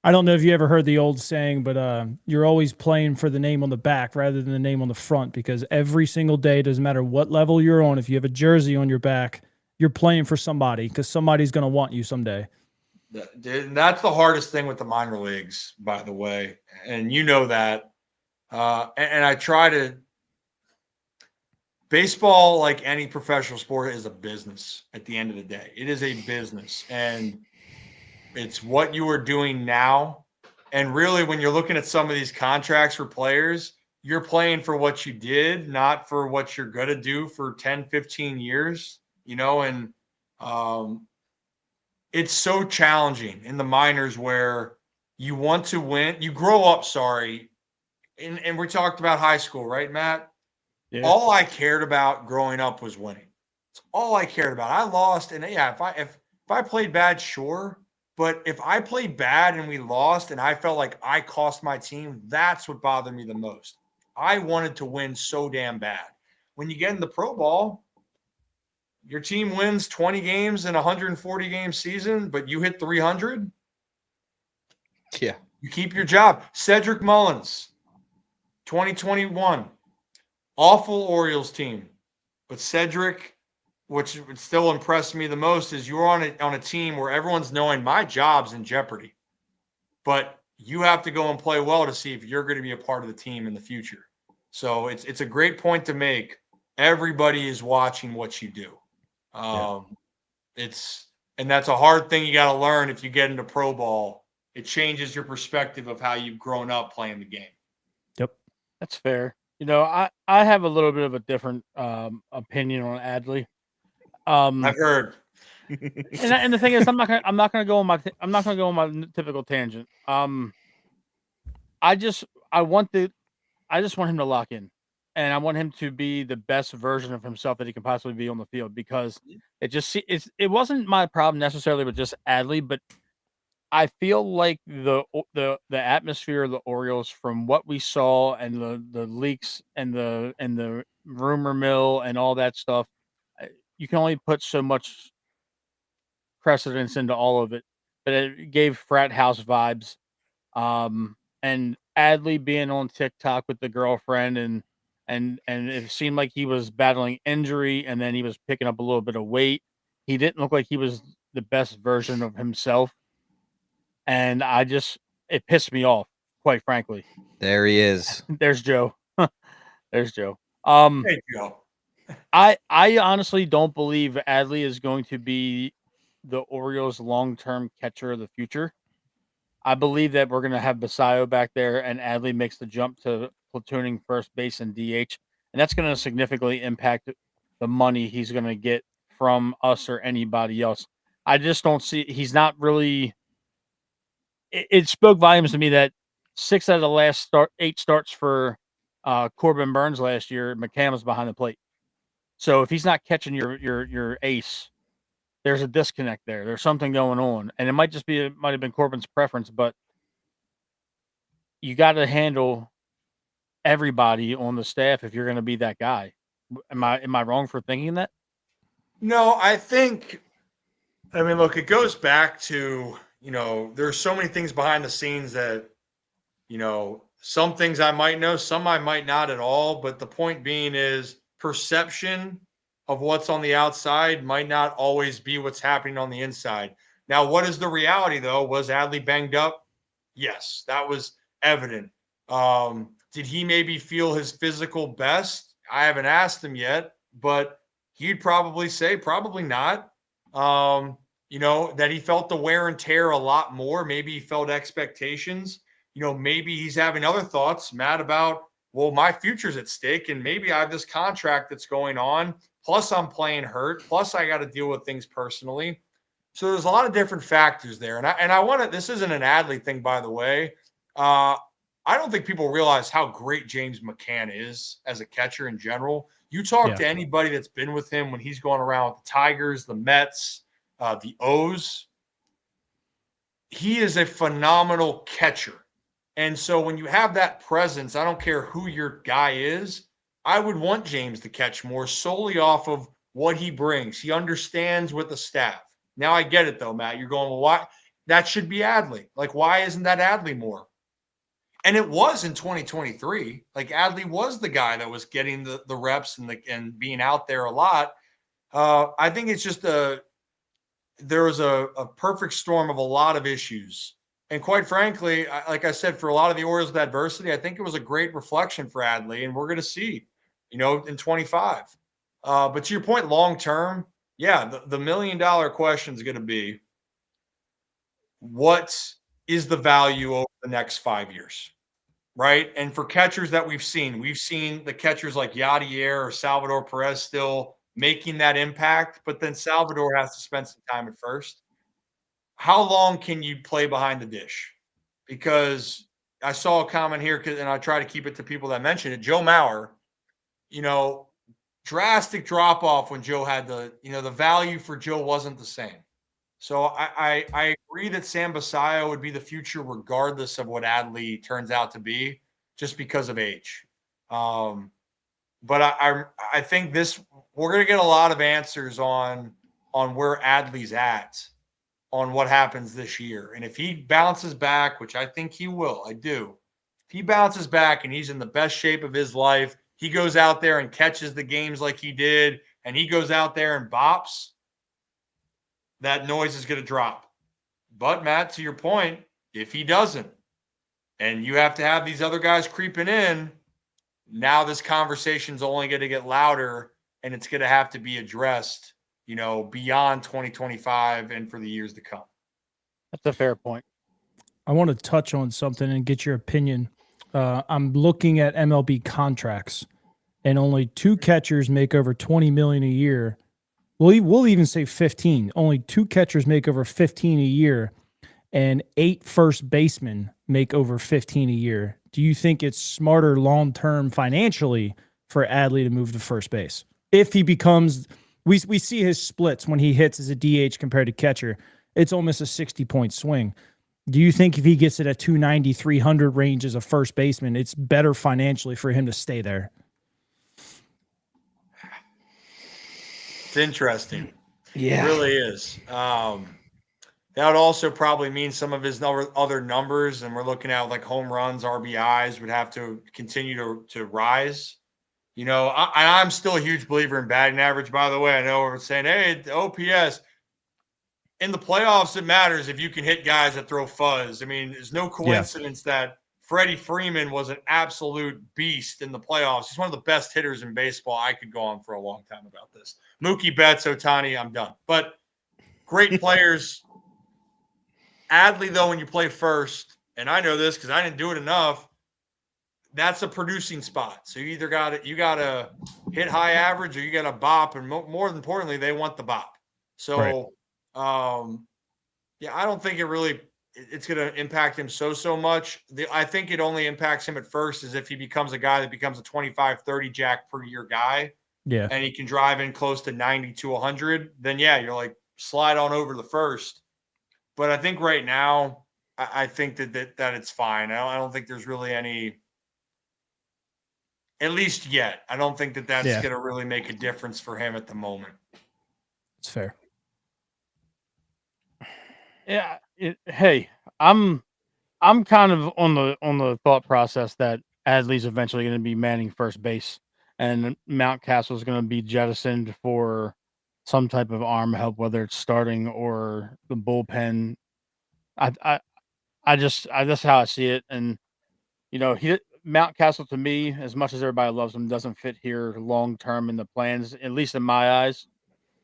I don't know if you ever heard the old saying, but you're always playing for the name on the back rather than the name on the front, because every single day, doesn't matter what level you're on, if you have a jersey on your back, you're playing for somebody because somebody's going to want you someday. And that's the hardest thing with the minor leagues, by the way. And you know that. And I try to – baseball, like any professional sport, is a business at the end of the day. It is a business. And it's what you are doing now. And really, when you're looking at some of these contracts for players, you're playing for what you did, not for what you're going to do for 10, 15 years, and it's so challenging in the minors where you want to win. You grow up, and we talked about high school, right, Matt? Yeah. All I cared about growing up was winning. It's all I cared about. I lost, and yeah, if I played bad, sure. But if I played bad and we lost and I felt like I cost my team, that's what bothered me the most. I wanted to win so damn bad. When you get in the pro ball, your team wins 20 games in a 140-game season, but you hit 300. Yeah. You keep your job. Cedric Mullins, 2021, awful Orioles team. But Cedric, which would still impress me the most, is you're on a team where everyone's knowing my job's in jeopardy. But you have to go and play well to see if you're going to be a part of the team in the future. So it's a great point to make. Everybody is watching what you do. And that's a hard thing you got to learn if you get into pro ball. It changes your perspective of how you've grown up playing the game. Yep. That's fair. I have a little bit of a different opinion on Adley. I've heard. And the thing is, I'm not gonna go on my typical tangent. I just want him to lock in, and I want him to be the best version of himself that he can possibly be on the field, because it wasn't my problem necessarily with just Adley, but I feel like the atmosphere of the Orioles, from what we saw, and the leaks and the rumor mill and all that stuff, you can only put so much precedence into all of it, but it gave frat house vibes. And Adley being on TikTok with the girlfriend, and it seemed like he was battling injury, and then he was picking up a little bit of weight. He didn't look like he was the best version of himself. And it pissed me off, quite frankly. There he is. There's Joe. There's Joe. Hey, Joe. I honestly don't believe Adley is going to be the Orioles' long-term catcher of the future. I believe that we're going to have Basayo back there, and Adley makes the jump to platooning first base and DH, and that's going to significantly impact the money he's going to get from us or anybody else. I just don't see. He's not really. It spoke volumes to me that 6 out of the last 8 starts for Corbin Burns last year, McCann was behind the plate. So if he's not catching your ace, there's a disconnect there. There's something going on, and it might have been Corbin's preference, but you got to handle everybody on the staff if you're going to be that guy. Am I wrong for thinking that? No, look, it goes back to, there's so many things behind the scenes that, some things I might know, some I might not at all. But the point being is, perception of what's on the outside might not always be what's happening on the inside. Now, what is the reality, though? Was Adley banged up? Yes, that was evident. Did he maybe feel his physical best? I haven't asked him yet, but he'd probably say probably not. That he felt the wear and tear a lot more. Maybe he felt expectations. Maybe he's having other thoughts, Matt, about, well, my future's at stake, and maybe I have this contract that's going on. Plus, I'm playing hurt. Plus, I got to deal with things personally. So there's a lot of different factors there. And I want to, this isn't an Adley thing, by the way. I I don't think people realize how great James McCann is as a catcher in general. You talk to anybody that's been with him when he's going around with the Tigers, the Mets, the O's. He is a phenomenal catcher. And so when you have that presence, I don't care who your guy is, I would want James to catch more solely off of what he brings. He understands with the staff. Now I get it though, Matt. You're going, well, why? That should be Adley. Like, why isn't that Adley more? And it was in 2023. Like Adley was the guy that was getting the reps and being out there a lot. I think it's just there was a perfect storm of a lot of issues. And quite frankly, like I said, for a lot of the Orioles with adversity, I think it was a great reflection for Adley, and we're going to see, in 25. But to your point, long term, yeah, the $1 million question is going to be, what is the value over the next 5 years? Right. And for catchers that we've seen the catchers like Yadier or Salvador Perez still making that impact, but then Salvador has to spend some time at first. How long can you play behind the dish? Because I saw a comment here, and I try to keep it to people that mentioned it. Joe Mauer, drastic drop off when Joe had the value for Joe wasn't the same. So I agree that Sam Basayo would be the future regardless of what Adley turns out to be, just because of age. But I think we're going to get a lot of answers on where Adley's at, on what happens this year. And if he bounces back, which I think he will, I do. If he bounces back and he's in the best shape of his life, he goes out there and catches the games like he did, and he goes out there and bops, that noise is going to drop. But Matt, to your point, if he doesn't, and you have to have these other guys creeping in, now this conversation's only going to get louder, and it's going to have to be addressed, beyond 2025 and for the years to come. That's a fair point. I want to touch on something and get your opinion. I'm looking at MLB contracts, and only 2 catchers make over $20 million a year. We'll even say 15. Only 2 catchers make over 15 a year, and 8 first basemen make over 15 a year. Do you think it's smarter long-term financially for Adley to move to first base? If he becomes, we see his splits when he hits as a DH compared to catcher. It's almost a 60-point swing. Do you think if he gets it at 290, 300 range as a first baseman, it's better financially for him to stay there? It's interesting. Yeah. It really is. That would also probably mean some of his other numbers, and we're looking at like home runs, RBIs would have to continue to rise. I'm still a huge believer in batting average, by the way. I know we're saying, hey, the OPS. In the playoffs, it matters if you can hit guys that throw fuzz. I mean, there's no coincidence that Freddie Freeman was an absolute beast in the playoffs. He's one of the best hitters in baseball. I could go on for a long time about this. Mookie Betts, Ohtani, I'm done. But great players. Adley, though, when you play first, and I know this because I didn't do it enough, that's a producing spot. So you either got to hit high average or you got to bop, and more importantly, they want the bop. So, I don't think it's going to impact him so much. I think it only impacts him at first is if he becomes a guy that becomes a 25, 30 jack per year guy. Yeah. And he can drive in close to 90 to 100. Then, you're like, slide on over to the first. But I think right now, I think that it's fine. I don't think there's really any, at least yet. I don't think that's going to really make a difference for him at the moment. It's fair. Yeah. Hey, I'm kind of on the thought process that Adley's eventually going to be manning first base, and Mountcastle is going to be jettisoned for some type of arm help, whether it's starting or the bullpen. That's how I see it. And Mountcastle, to me, as much as everybody loves him, doesn't fit here long term in the plans, at least in my eyes.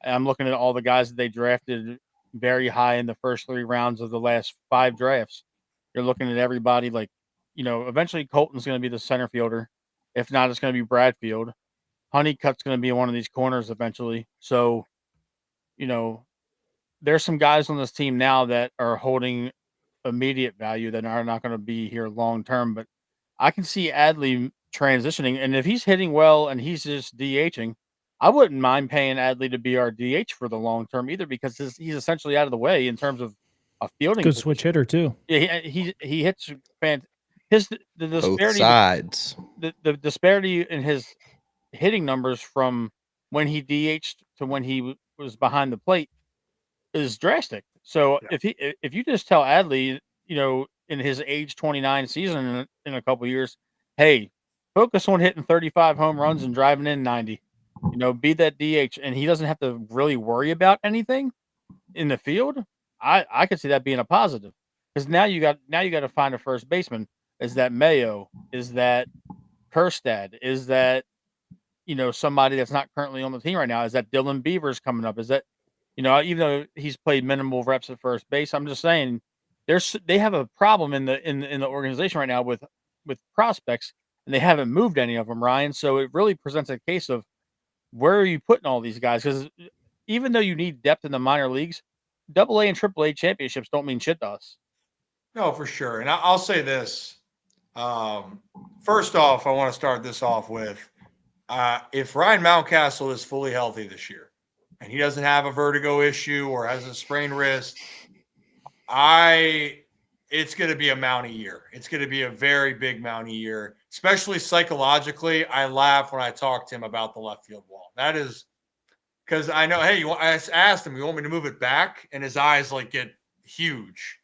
I'm looking at all the guys that they drafted very high in the first 3 rounds of the last 5 drafts. You're looking at everybody like, eventually Colton's going to be the center fielder. If not, it's going to be Bradfield. Honeycutt's going to be one of these corners eventually. So, there's some guys on this team now that are holding immediate value that are not going to be here long term. But I can see Adley transitioning, and if he's hitting well and he's just DHing, I wouldn't mind paying Adley to be our DH for the long term either, because he's essentially out of the way in terms of a fielding Good switch position. hitter too. Yeah, he hits the Both disparity sides. the disparity in his hitting numbers from when he DH'd to when he was behind the plate is drastic. So Yeah. if you just tell Adley, in his age 29 season in a couple years, hey, focus on hitting 35 home runs and driving in 90. Be that DH, and he doesn't have to really worry about anything in the field. I could see that being a positive, because now you got to find a first baseman. Is that Mayo? Is that Kerstad? Is that somebody that's not currently on the team right now? Is that Dylan Beavers coming up? Is that even though he's played minimal reps at first base, I'm just saying they have a problem in the organization right now with prospects, and they haven't moved any of them, Ryan. So it really presents a case of where are you putting all these guys? Because even though you need depth in the minor leagues, Double A and Triple A championships don't mean shit to us. No, for sure. And I'll say this. First off, I want to start this off with if Ryan Mountcastle is fully healthy this year and he doesn't have a vertigo issue or has a sprained wrist, it's going to be a Mountie year. It's going to be a very big Mountie year, especially psychologically. I laugh when I talk to him about the left field wall. That is because I know, hey, I asked him, you want me to move it back? And his eyes like get huge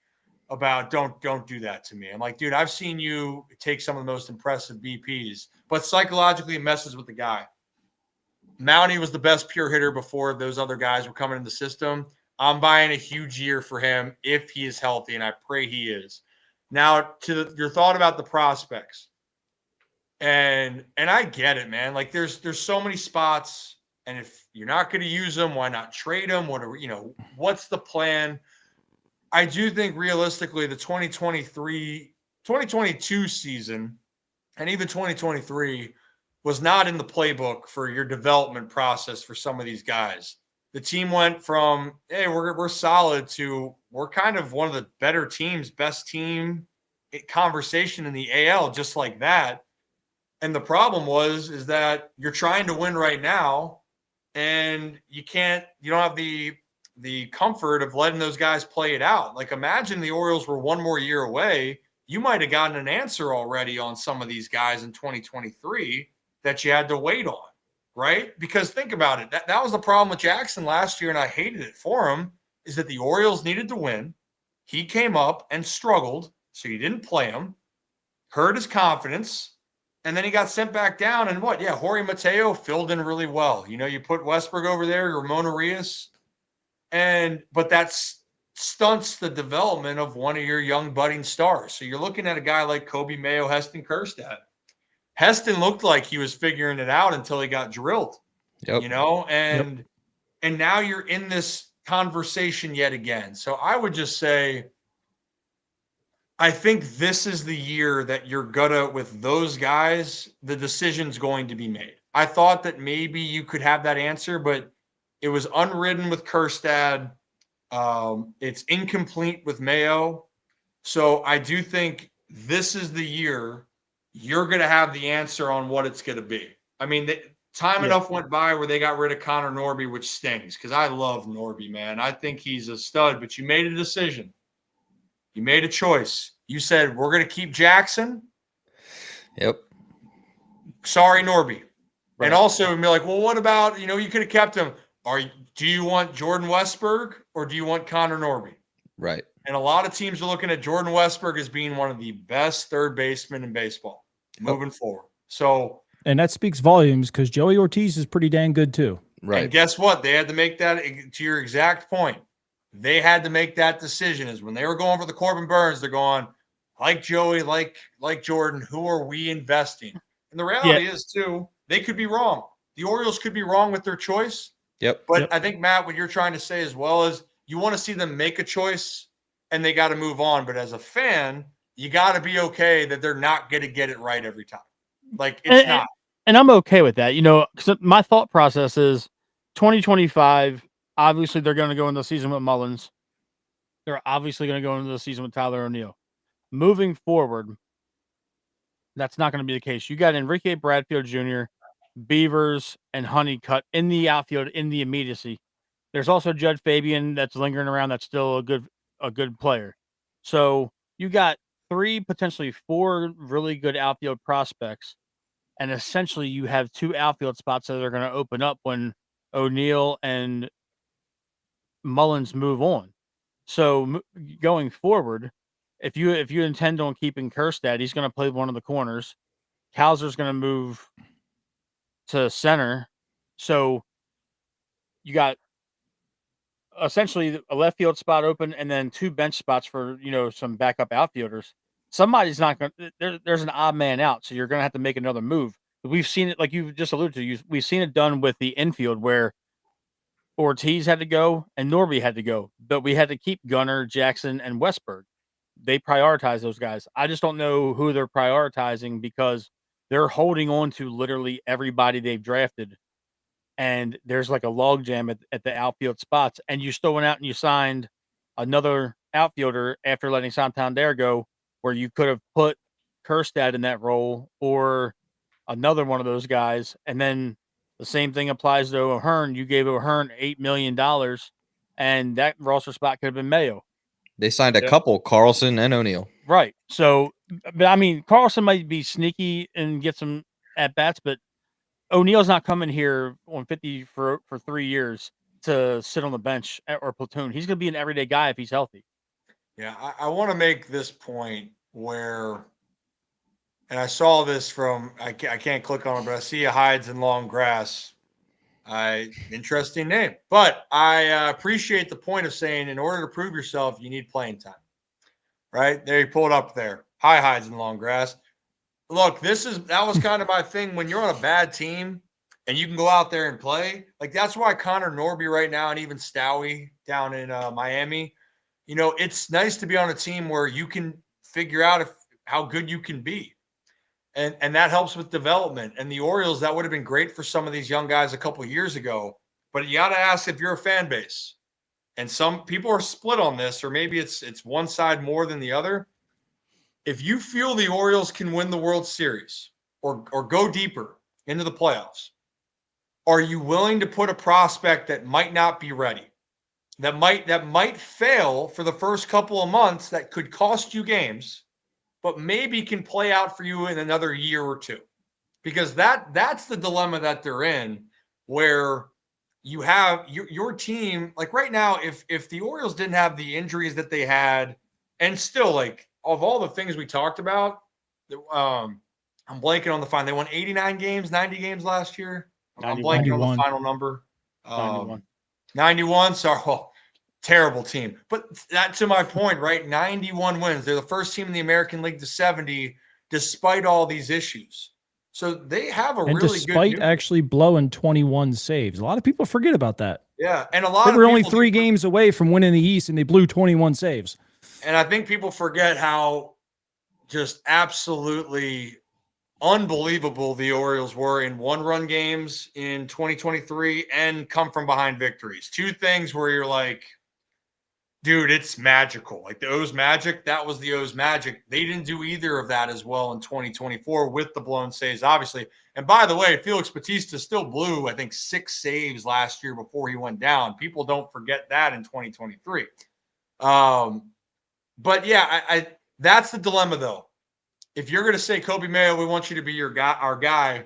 about don't do that to me. I'm like, dude, I've seen you take some of the most impressive BPs, but psychologically it messes with the guy. Mountie was the best pure hitter before those other guys were coming in the system. I'm buying a huge year for him if he is healthy, and I pray he is. Now, your thought about the prospects, and I get it, man. Like there's so many spots, and if you're not going to use them, why not trade them? What's the plan? I do think realistically the 2022 season and even 2023 was not in the playbook for your development process for some of these guys. The team went from, hey, we're solid to we're kind of one of the better teams, best team conversation in the AL, just like that. And the problem is that you're trying to win right now and you don't have the comfort of letting those guys play it out. Like imagine the Orioles were one more year away. You might have gotten an answer already on some of these guys in 2023 that you had to wait on, right? Because think about it. That was the problem with Jackson last year, and I hated it for him, is that the Orioles needed to win. He came up and struggled, so you didn't play him, hurt his confidence, and then he got sent back down. And what? Yeah, Jorge Mateo filled in really well. You put Westberg over there, Ramon Arias, but that stunts the development of one of your young budding stars. So you're looking at a guy like Kobe Mayo, Heston Kjerstad. Heston looked like he was figuring it out until he got drilled. Yep. And now you're in this conversation yet again. So I would just say, I think this is the year that you're gonna, with those guys, the decision's going to be made. I thought that maybe you could have that answer, but it was unwritten with Kjerstad. It's incomplete with Mayo. So I do think this is the year you're going to have the answer on what it's going to be. I mean, enough went by where they got rid of Connor Norby, which stings because I love Norby, man. I think he's a stud, but you made a decision. You made a choice. You said, we're going to keep Jackson. Yep. Sorry, Norby. Right. And also be like, well, what about, you could have kept him. Do you want Jordan Westberg or do you want Connor Norby? Right. And a lot of teams are looking at Jordan Westberg as being one of the best third basemen in baseball moving forward. So, and that speaks volumes because Joey Ortiz is pretty dang good too. Right. And guess what? They had to make that, to your exact point. They had to make that decision. Is when they were going for the Corbin Burns, they're going like Joey, like Jordan. Who are we investing? And the reality is too, they could be wrong. The Orioles could be wrong with their choice. Yep. But I think, Matt, what you're trying to say as well is you want to see them make a choice and they got to move on. But as a fan, you got to be okay that they're not going to get it right every time. Like it's not. And I'm okay with that. Because my thought process is 2025, obviously they're going to go into the season with Mullins. They're obviously going to go into the season with Tyler O'Neill. Moving forward, That's not going to be the case. You got Enrique Bradfield Jr., Beavers, and Honeycutt in the outfield in the immediacy. There's also Judge Fabian that's lingering around. That's still a good player. So you got 3, potentially 4 really good outfield prospects, and essentially you have 2 outfield spots that are going to open up when O'Neill and Mullins move on. So going forward, if you intend on keeping Kerstad, he's going to play one of the corners. Hauser's going to move to center. So you got essentially a left field spot open and then 2 bench spots for, some backup outfielders. Somebody's not going to, there's an odd man out. So you're going to have to make another move. We've seen it, like you just alluded to, we've seen it done with the infield where Ortiz had to go and Norby had to go, but we had to keep Gunnar, Jackson, and Westberg. They prioritize those guys. I just don't know who they're prioritizing because they're holding on to literally everybody they've drafted. And there's like a logjam at the outfield spots. And you still went out and you signed another outfielder after letting Santander go, where you could have put Kerstad in that role or another one of those guys. And then the same thing applies to O'Hearn. You gave O'Hearn $8 million, and that roster spot could have been Mayo. They signed a couple, Carlson and O'Neill. Right. So, but I mean, Carlson might be sneaky and get some at bats, but O'Neill's not coming here on 50 for 3 years to sit on the bench or platoon. He's going to be an everyday guy if he's healthy. Yeah, I want to make this point where, and I saw this from, I can't click on it, but I see a Hides in Long Grass. Interesting name. But I appreciate the point of saying in order to prove yourself, you need playing time. Right? There, you pull it up there. Hi, Hides in Long Grass. Look, that was kind of my thing. When you're on a bad team and you can go out there and play, like that's why Connor Norby right now and even Stowie down in Miami, it's nice to be on a team where you can figure out how good you can be. And that helps with development. And the Orioles, that would have been great for some of these young guys a couple of years ago. But you got to ask if you're a fan base. And some people are split on this, or maybe it's one side more than the other. If you feel the Orioles can win the World Series or go deeper into the playoffs, are you willing to put a prospect that might not be ready, that might fail for the first couple of months, that could cost you games, but maybe can play out for you in another year or two? Because that's the dilemma that they're in, where you have your team, like right now, if the Orioles didn't have the injuries that they had, and still, like, of all the things we talked about, I'm blanking on the final. They won 89 games, 90 games last year. I'm blanking on the final number. 91. Sorry, terrible team. But that, to my point, right? 91 wins. They're the first team in the American League to 70, despite all these issues. So they have a really good. Despite actually blowing 21 saves, a lot of people forget about that. Yeah, and a lot they of were people only 3 games away from winning the East, and they blew 21 saves. And I think people forget how just absolutely unbelievable the Orioles were in one-run games in 2023 and come from behind victories. 2 things where you're like, dude, it's magical. Like the O's magic, that was the O's magic. They didn't do either of that as well in 2024 with the blown saves, obviously. And by the way, Felix Bautista still blew, I think, 6 saves last year before he went down. People don't forget that in 2023. But yeah, I that's the dilemma, though. If you're going to say, Kobe Mayo, we want you to be our guy,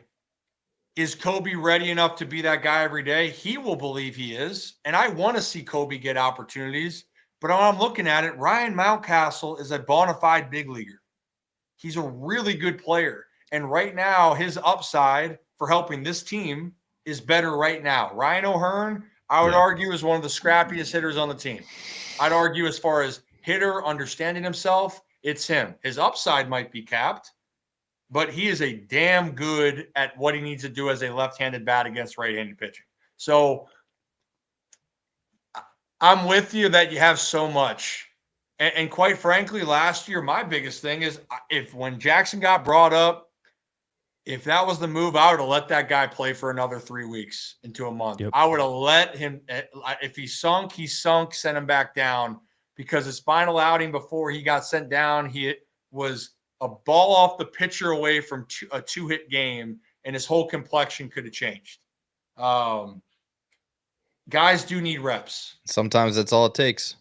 is Kobe ready enough to be that guy every day? He will believe he is. And I want to see Kobe get opportunities. But when I'm looking at it, Ryan Mountcastle is a bona fide big leaguer. He's a really good player. And right now, his upside for helping this team is better right now. Ryan O'Hearn, I would argue, is one of the scrappiest hitters on the team. I'd argue as far as hitter, understanding himself, it's him. His upside might be capped, but he is a damn good at what he needs to do as a left-handed bat against right-handed pitching. So I'm with you that you have so much. And quite frankly, last year, my biggest thing is when Jackson got brought up, if that was the move, I would have let that guy play for another 3 weeks into a month. Yep. I would have let him, if he sunk, sent him back down, because his final outing before he got sent down, he was a ball off the pitcher away from a 2-hit game, and his whole complexion could have changed. Guys do need reps. Sometimes that's all it takes.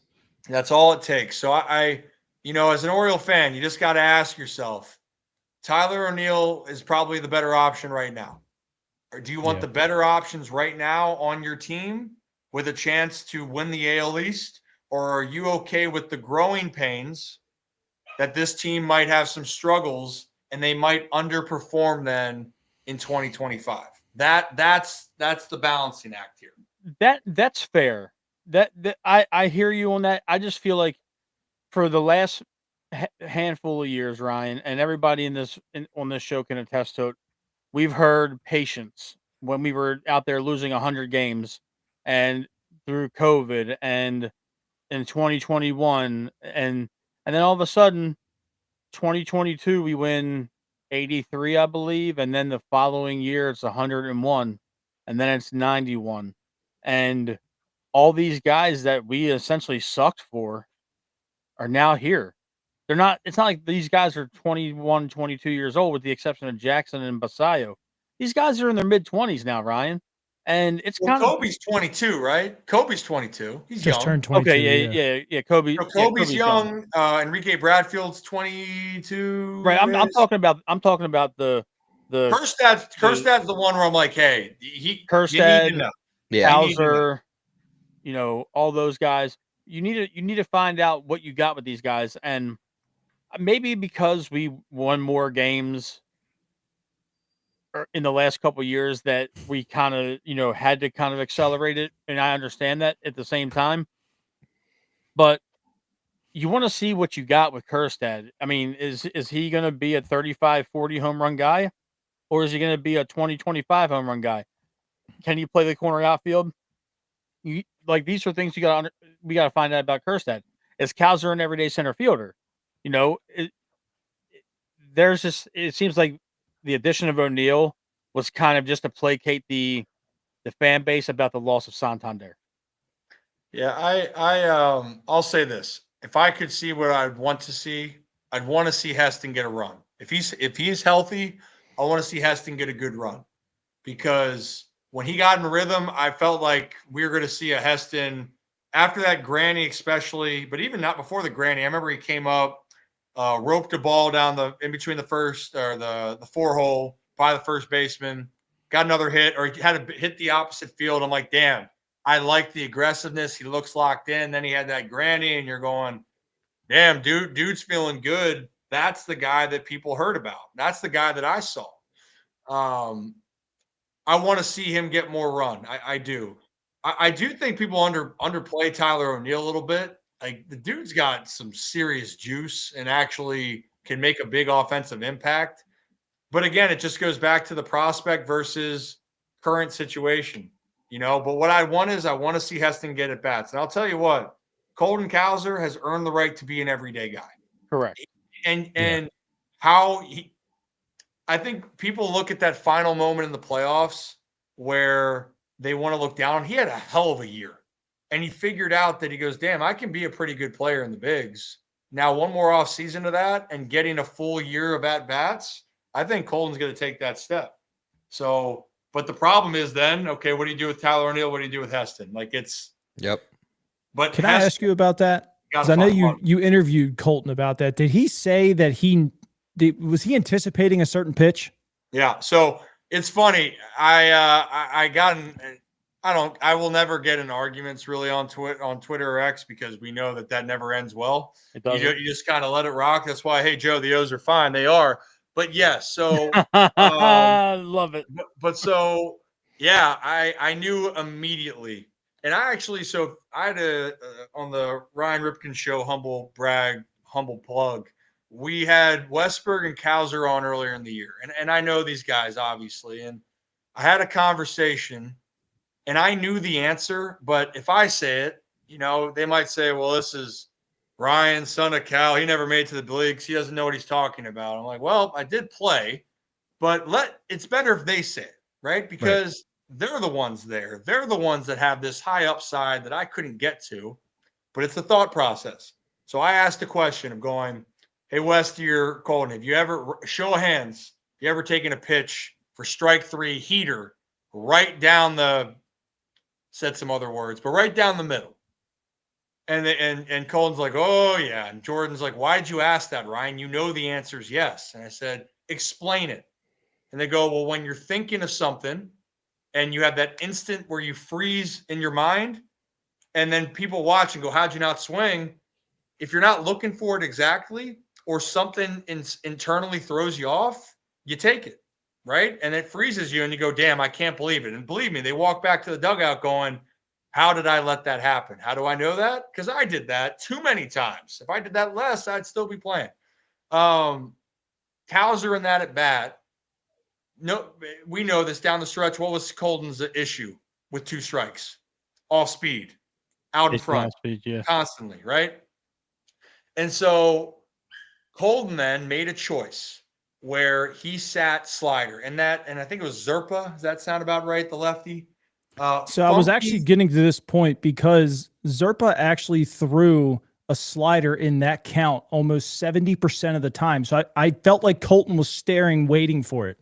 That's all it takes. So I as an Oriole fan, you just got to ask yourself, Tyler O'Neill is probably the better option right now. Or do you want the better options right now on your team with a chance to win the AL East? Or are you okay with the growing pains that this team might have some struggles and they might underperform then in 2025? That's the balancing act here. That's fair. That I hear you on that. I just feel like for the last handful of years, Ryan, and everybody on this show can attest to it, we've heard patience when we were out there losing 100 games, and through COVID, and in 2021, and then all of a sudden, 2022 we win 83, I believe, and then the following year it's 101, and then it's 91, and all these guys that we essentially sucked for are now here. It's not like these guys are 21, 22 years old, with the exception of Jackson and Basayo. These guys are in their mid-20s now, Ryan. And it's Well, kind of Kobe's 22, right? Kobe's 22. He's Just young. turned 22. okay, Kobe. So Yeah, Kobe's young. Enrique Bradfield's 22. Right. I'm talking about the Kerstad's the one where I'm like, hey, you need to Kerstad, know. Yeah. Hauser, all those guys. You need to find out what you got with these guys, and maybe because we won more games in the last couple of years that we kind of had to kind of accelerate it, and I understand that at the same time. But you want to see what you got with Kerstad. I mean, is he going to be a 35, 40 home run guy, or is he going to be a 20, 25 home run guy? Can you play the corner outfield? These are things we got to find out about Kerstad. Is Kowser an everyday center fielder? It seems like the addition of O'Neill was kind of just to placate the fan base about the loss of Santander. Yeah, I'll say this. If I could see what I'd want to see, I'd want to see Heston get a run. If he's healthy, I want to see Heston get a good run. Because when he got in rhythm, I felt like we were going to see a Heston after that granny, especially, but even not before the granny. I remember he came up, roped a ball down in between the first or the 4-hole by the first baseman, got another hit, or he had to hit the opposite field. I'm like, damn, I like the aggressiveness. He looks locked in. Then he had that granny, and you're going, damn, dude's feeling good. That's the guy that people heard about. That's the guy that I saw. I want to see him get more run. I do. I do think people underplay Tyler O'Neill a little bit. Like, the dude's got some serious juice and actually can make a big offensive impact. But again, it just goes back to the prospect versus current situation, But what I want to see Heston get at bats. And I'll tell you what, Colton Cowser has earned the right to be an everyday guy. Correct. And how I think people look at that final moment in the playoffs where they want to look down. He had a hell of a year. And he figured out that he goes, damn, I can be a pretty good player in the bigs. Now, one more off season to that and getting a full year of at-bats, I think Colton's going to take that step. So, but the problem is then, okay, what do you do with Tyler O'Neill? What do you do with Heston? Yep. But can I ask you about that? Because I know you interviewed Colton about that. Did he say that was he anticipating a certain pitch? Yeah. So it's funny. I will never get in arguments really on Twitter or X, because we know that never ends well. You just kind of let it rock. That's why, hey, Joe, the O's are fine. They are. But yes, so love it. But so, yeah, I knew immediately. And I had on the Ryan Ripken show, humble plug, we had Westberg and Cowser on earlier in the year. And I know these guys, obviously. And I had a conversation, and I knew the answer. But if I say it, they might say, well, this is Ryan, son of Cal. He never made it to the leagues. He doesn't know what he's talking about. I'm like, well, I did play, but it's better if they say it, right? Because they're the ones there. They're the ones that have this high upside that I couldn't get to, but it's the thought process. So I asked a question of going, Hey, Westy or Colton, have you ever, show of hands, have you ever taken a pitch for strike 3 heater right down the, said some other words, but right down the middle? And Colton's like, oh, yeah. And Jordan's like, why did you ask that, Ryan? You know the answer is yes. And I said, explain it. And they go, well, when you're thinking of something and you have that instant where you freeze in your mind, and then people watch and go, how'd you not swing? If you're not looking for it exactly, or something internally throws you off, you take it, right? And it freezes you and you go, damn, I can't believe it. And believe me, they walk back to the dugout going, how did I let that happen? How do I know that? Because I did that too many times. If I did that less, I'd still be playing. Towser in that at bat. No, we know this down the stretch. What was Colton's issue with 2 strikes? Off speed, out in front, Speed, yeah. constantly, right? And so Colton then made a choice where he sat slider, and I think it was Zerpa. Does that sound about right? The lefty. So I was actually getting to this point because Zerpa actually threw a slider in that count almost 70% of the time. So I felt like Colton was staring, waiting for it.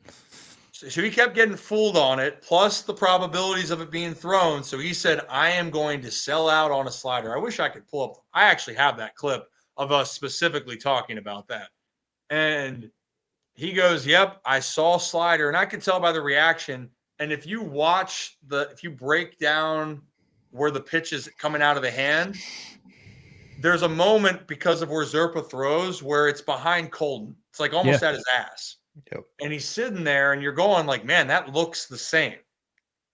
So he kept getting fooled on it, plus the probabilities of it being thrown. So he said, I am going to sell out on a slider. I wish I could pull up. I actually have that clip of us specifically talking about that. And he goes, yep, I saw slider. And I could tell by the reaction. And if you watch if you break down where the pitch is coming out of the hand, there's a moment because of where Zerpa throws where it's behind Colton. It's like almost at his ass. Yep. And he's sitting there and you're going like, man, that looks the same.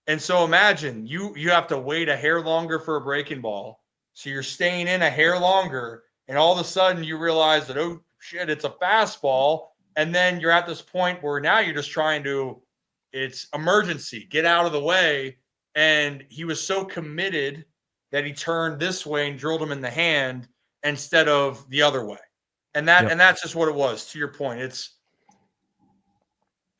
And so imagine you have to wait a hair longer for a breaking ball. So you're staying in a hair longer. And all of a sudden you realize that, oh shit, it's a fastball. And then you're at this point where now you're just trying to, it's emergency, get out of the way. And he was so committed that he turned this way and drilled him in the hand instead of the other way. And that's just what it was, to your point.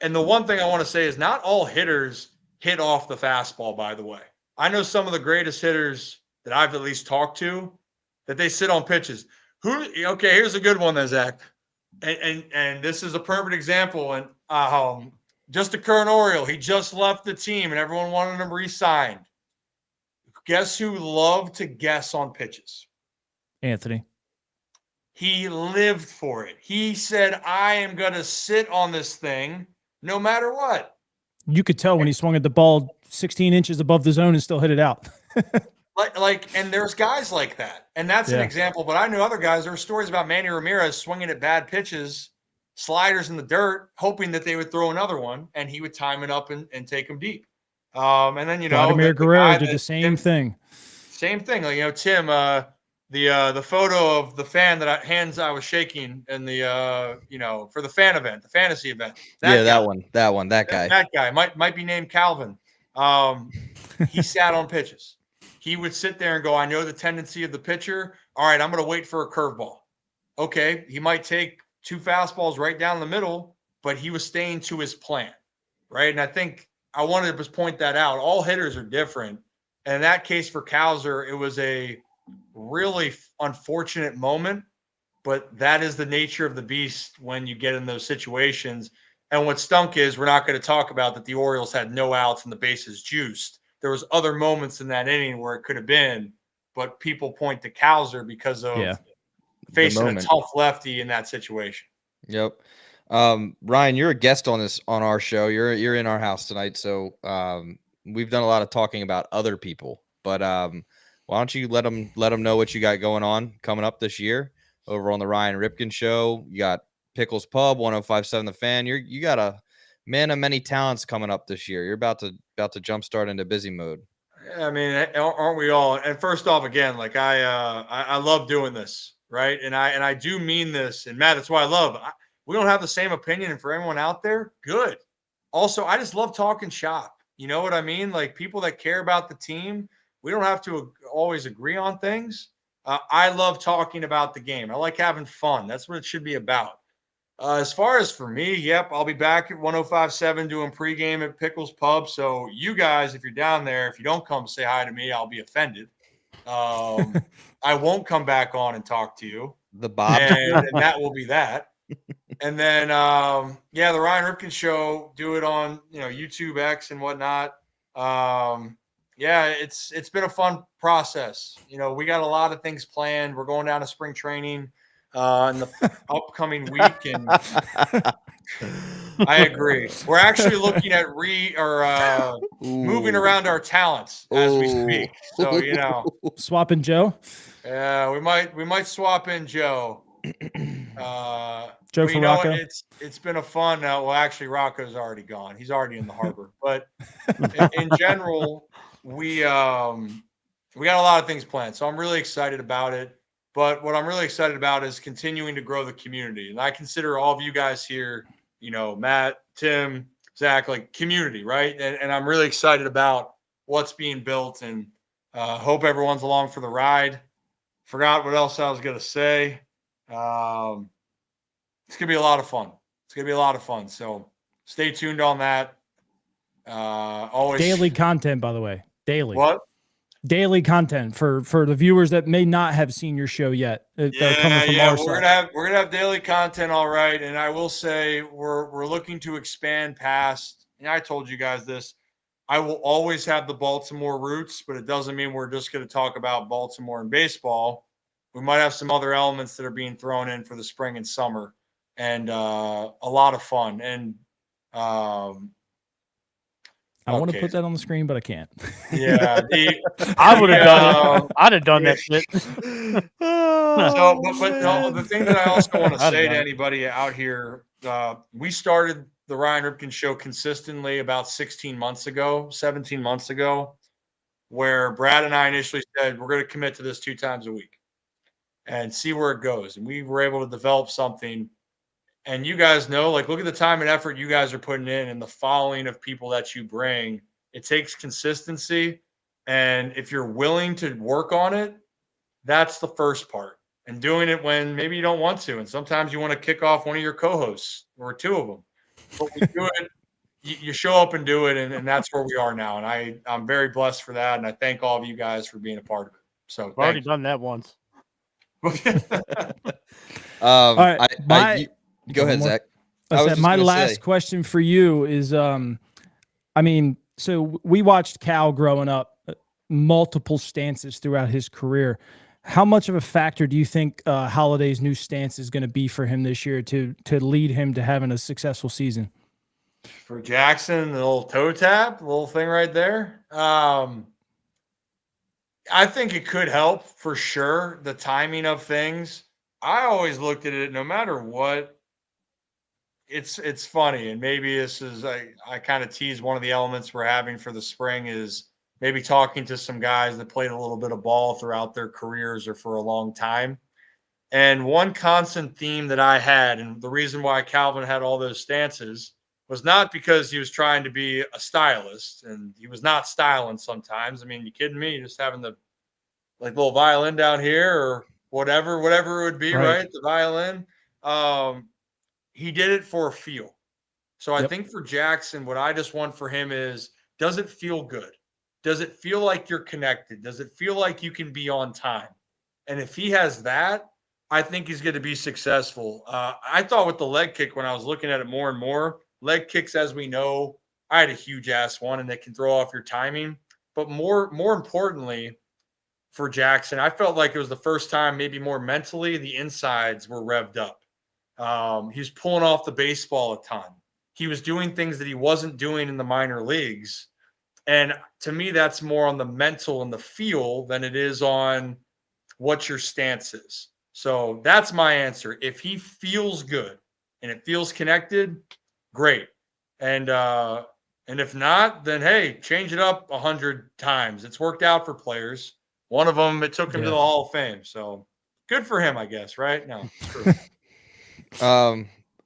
And the one thing I want to say is not all hitters hit off the fastball, by the way. I know some of the greatest hitters that I've at least talked to that they sit on pitches. Okay, here's a good one then, Zach. And this is a perfect example. And just a current Oriole, he just left the team and everyone wanted him re-signed. Guess who loved to guess on pitches? Anthony. He lived for it. He said, I am going to sit on this thing no matter what. You could tell when he swung at the ball 16 inches above the zone and still hit it out. And there's guys like that. And that's an example. But I knew other guys. There were stories about Manny Ramirez swinging at bad pitches, sliders in the dirt, hoping that they would throw another one, and he would time it up and take them deep. And then, Vladimir Guerrero did the same thing. Same thing. Like, Tim, the photo of the fan I was shaking in the for the fan event, the fantasy event. That guy. That guy might be named Calvin. He sat on pitches. He would sit there and go, I know the tendency of the pitcher. All right, I'm going to wait for a curveball. Okay, he might take 2 fastballs right down the middle, but he was staying to his plan, right? And I think I wanted to just point that out. All hitters are different. And in that case for Cowser, it was a really unfortunate moment, but that is the nature of the beast when you get in those situations. And what stunk is we're not going to talk about that the Orioles had no outs and the bases juiced. There was other moments in that inning where it could have been, but people point to Cowser because of facing a tough lefty in that situation. Yep. Ryan, you're a guest on our show. You're in our house tonight. So we've done a lot of talking about other people, but why don't you let them know what you got going on coming up this year over on the Ryan Ripken show? You got Pickles Pub, 105.7 The Fan. You got a man of many talents coming up this year. You're about to jumpstart into busy mode. I mean, aren't we all? And first off, again, like I love doing this, right? And I do mean this. And Matt, that's why I love. We don't have the same opinion, and for everyone out there, good. Also, I just love talking shop. You know what I mean? Like people that care about the team. We don't have to always agree on things. I love talking about the game. I like having fun. That's what it should be about. As far as for me, yep, I'll be back at 105.7 doing pregame at Pickles Pub. So you guys, if you're down there, if you don't come say hi to me, I'll be offended. I won't come back on and talk to you. The Bob. and that will be that. And then, the Ryan Ripken show, do it on, YouTube X and whatnot. It's been a fun process. We got a lot of things planned. We're going down to spring training in the upcoming week, and I agree. We're actually looking at moving around our talents as we speak. So, Swapping Joe. Yeah, we might swap in Joe. Joe for Rocco. It's been a fun. Well, actually, Rocco's already gone. He's already in the harbor. But in general, we got a lot of things planned. So I'm really excited about it. But what I'm really excited about is continuing to grow the community. And I consider all of you guys here, Matt, Tim, Zach, like community, right? And I'm really excited about what's being built, and hope everyone's along for the ride. Forgot what else I was going to say. It's going to be a lot of fun. So stay tuned on that. Always daily content, by the way. Daily. What? Daily content for the viewers that may not have seen your show yet. We're gonna have daily content, all right. And I will say we're looking to expand past. And I told you guys this. I will always have the Baltimore roots, but it doesn't mean we're just going to talk about Baltimore and baseball. We might have some other elements that are being thrown in for the spring and summer, and a lot of fun. And I want to put that on the screen, but I can't. Yeah, I would have done it. I'd have done that shit. But the thing that I also want to say to anybody out here, we started the Ryan Ripken show consistently about 17 months ago, where Brad and I initially said, we're going to commit to this 2 times a week and see where it goes. And we were able to develop something. And you guys know, like, look at the time and effort you guys are putting in and the following of people that you bring. It takes consistency. And if you're willing to work on it, that's the first part. And doing it when maybe you don't want to. And sometimes you want to kick off one of your co-hosts or 2 of them. But we do it. You show up and do it. And that's where we are now. And I'm very blessed for that. And I thank all of you guys for being a part of it. So I've already done that once. All right. Go ahead, Zach. My last question for you is, so we watched Cal growing up, multiple stances throughout his career. How much of a factor do you think Holiday's new stance is going to be for him this year to lead him to having a successful season? For Jackson, the little toe tap, the little thing right there. I think it could help for sure. The timing of things. I always looked at it, no matter what. It's funny, and maybe this is I kind of tease one of the elements we're having for the spring is maybe talking to some guys that played a little bit of ball throughout their careers or for a long time. And one constant theme that I had, and the reason why Calvin had all those stances, was not because he was trying to be a stylist, and he was not styling sometimes. I mean, you kidding me? Just having the little violin down here or whatever it would be, right? The violin. He did it for a feel. So I think for Jackson, what I just want for him is, does it feel good? Does it feel like you're connected? Does it feel like you can be on time? And if he has that, I think he's going to be successful. I thought with the leg kick, when I was looking at it more and more, leg kicks, as we know, I had a huge ass one, and they can throw off your timing. But more importantly, for Jackson, I felt like it was the first time, maybe more mentally, the insides were revved up. He's pulling off the baseball a ton. He was doing things that he wasn't doing in the minor leagues. And to me, that's more on the mental and the feel than it is on what your stance is. So that's my answer. If he feels good and it feels connected, great. And if not, then hey, change it up 100 times. It's worked out for players. One of them, it took him to the Hall of Fame. So good for him, I guess, right? No, it's true.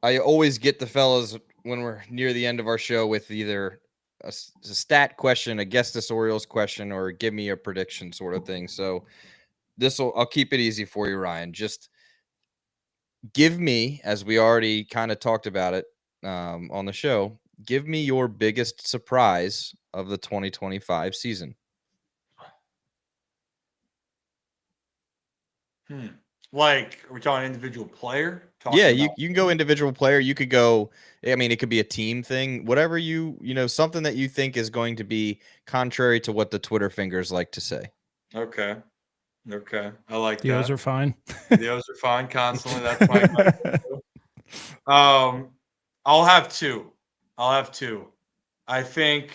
I always get the fellas when we're near the end of our show with either a stat question, a guess this Orioles question, or give me a prediction sort of thing. So I'll keep it easy for you, Ryan. Just give me, as we already kind of talked about it on the show, give me your biggest surprise of the 2025 season. Like, are we talking individual player? Yeah, Talking you can go individual player. You could go, I mean, it could be a team thing, whatever something that you think is going to be contrary to what the Twitter fingers like to say. Okay. Okay. I like The O's that. are fine. The O's are fine constantly. That's my I'll have two. I think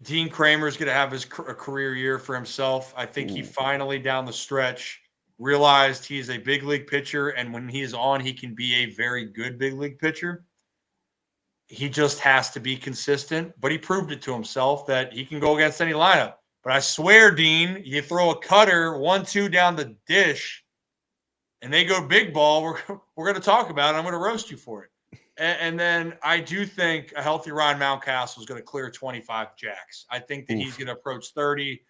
Dean Kramer's going to have a career year for himself. I think he finally down the stretch realized he's a big league pitcher, and when he's on, he can be a very good big league pitcher. He just has to be consistent, but he proved it to himself that he can go against any lineup. But I swear, Dean, you throw a cutter 1-2 down the dish, and they go big ball, we're going to talk about it. I'm going to roast you for it. And then I do think a healthy Ryan Mountcastle is going to clear 25 jacks. I think that he's going to approach 30.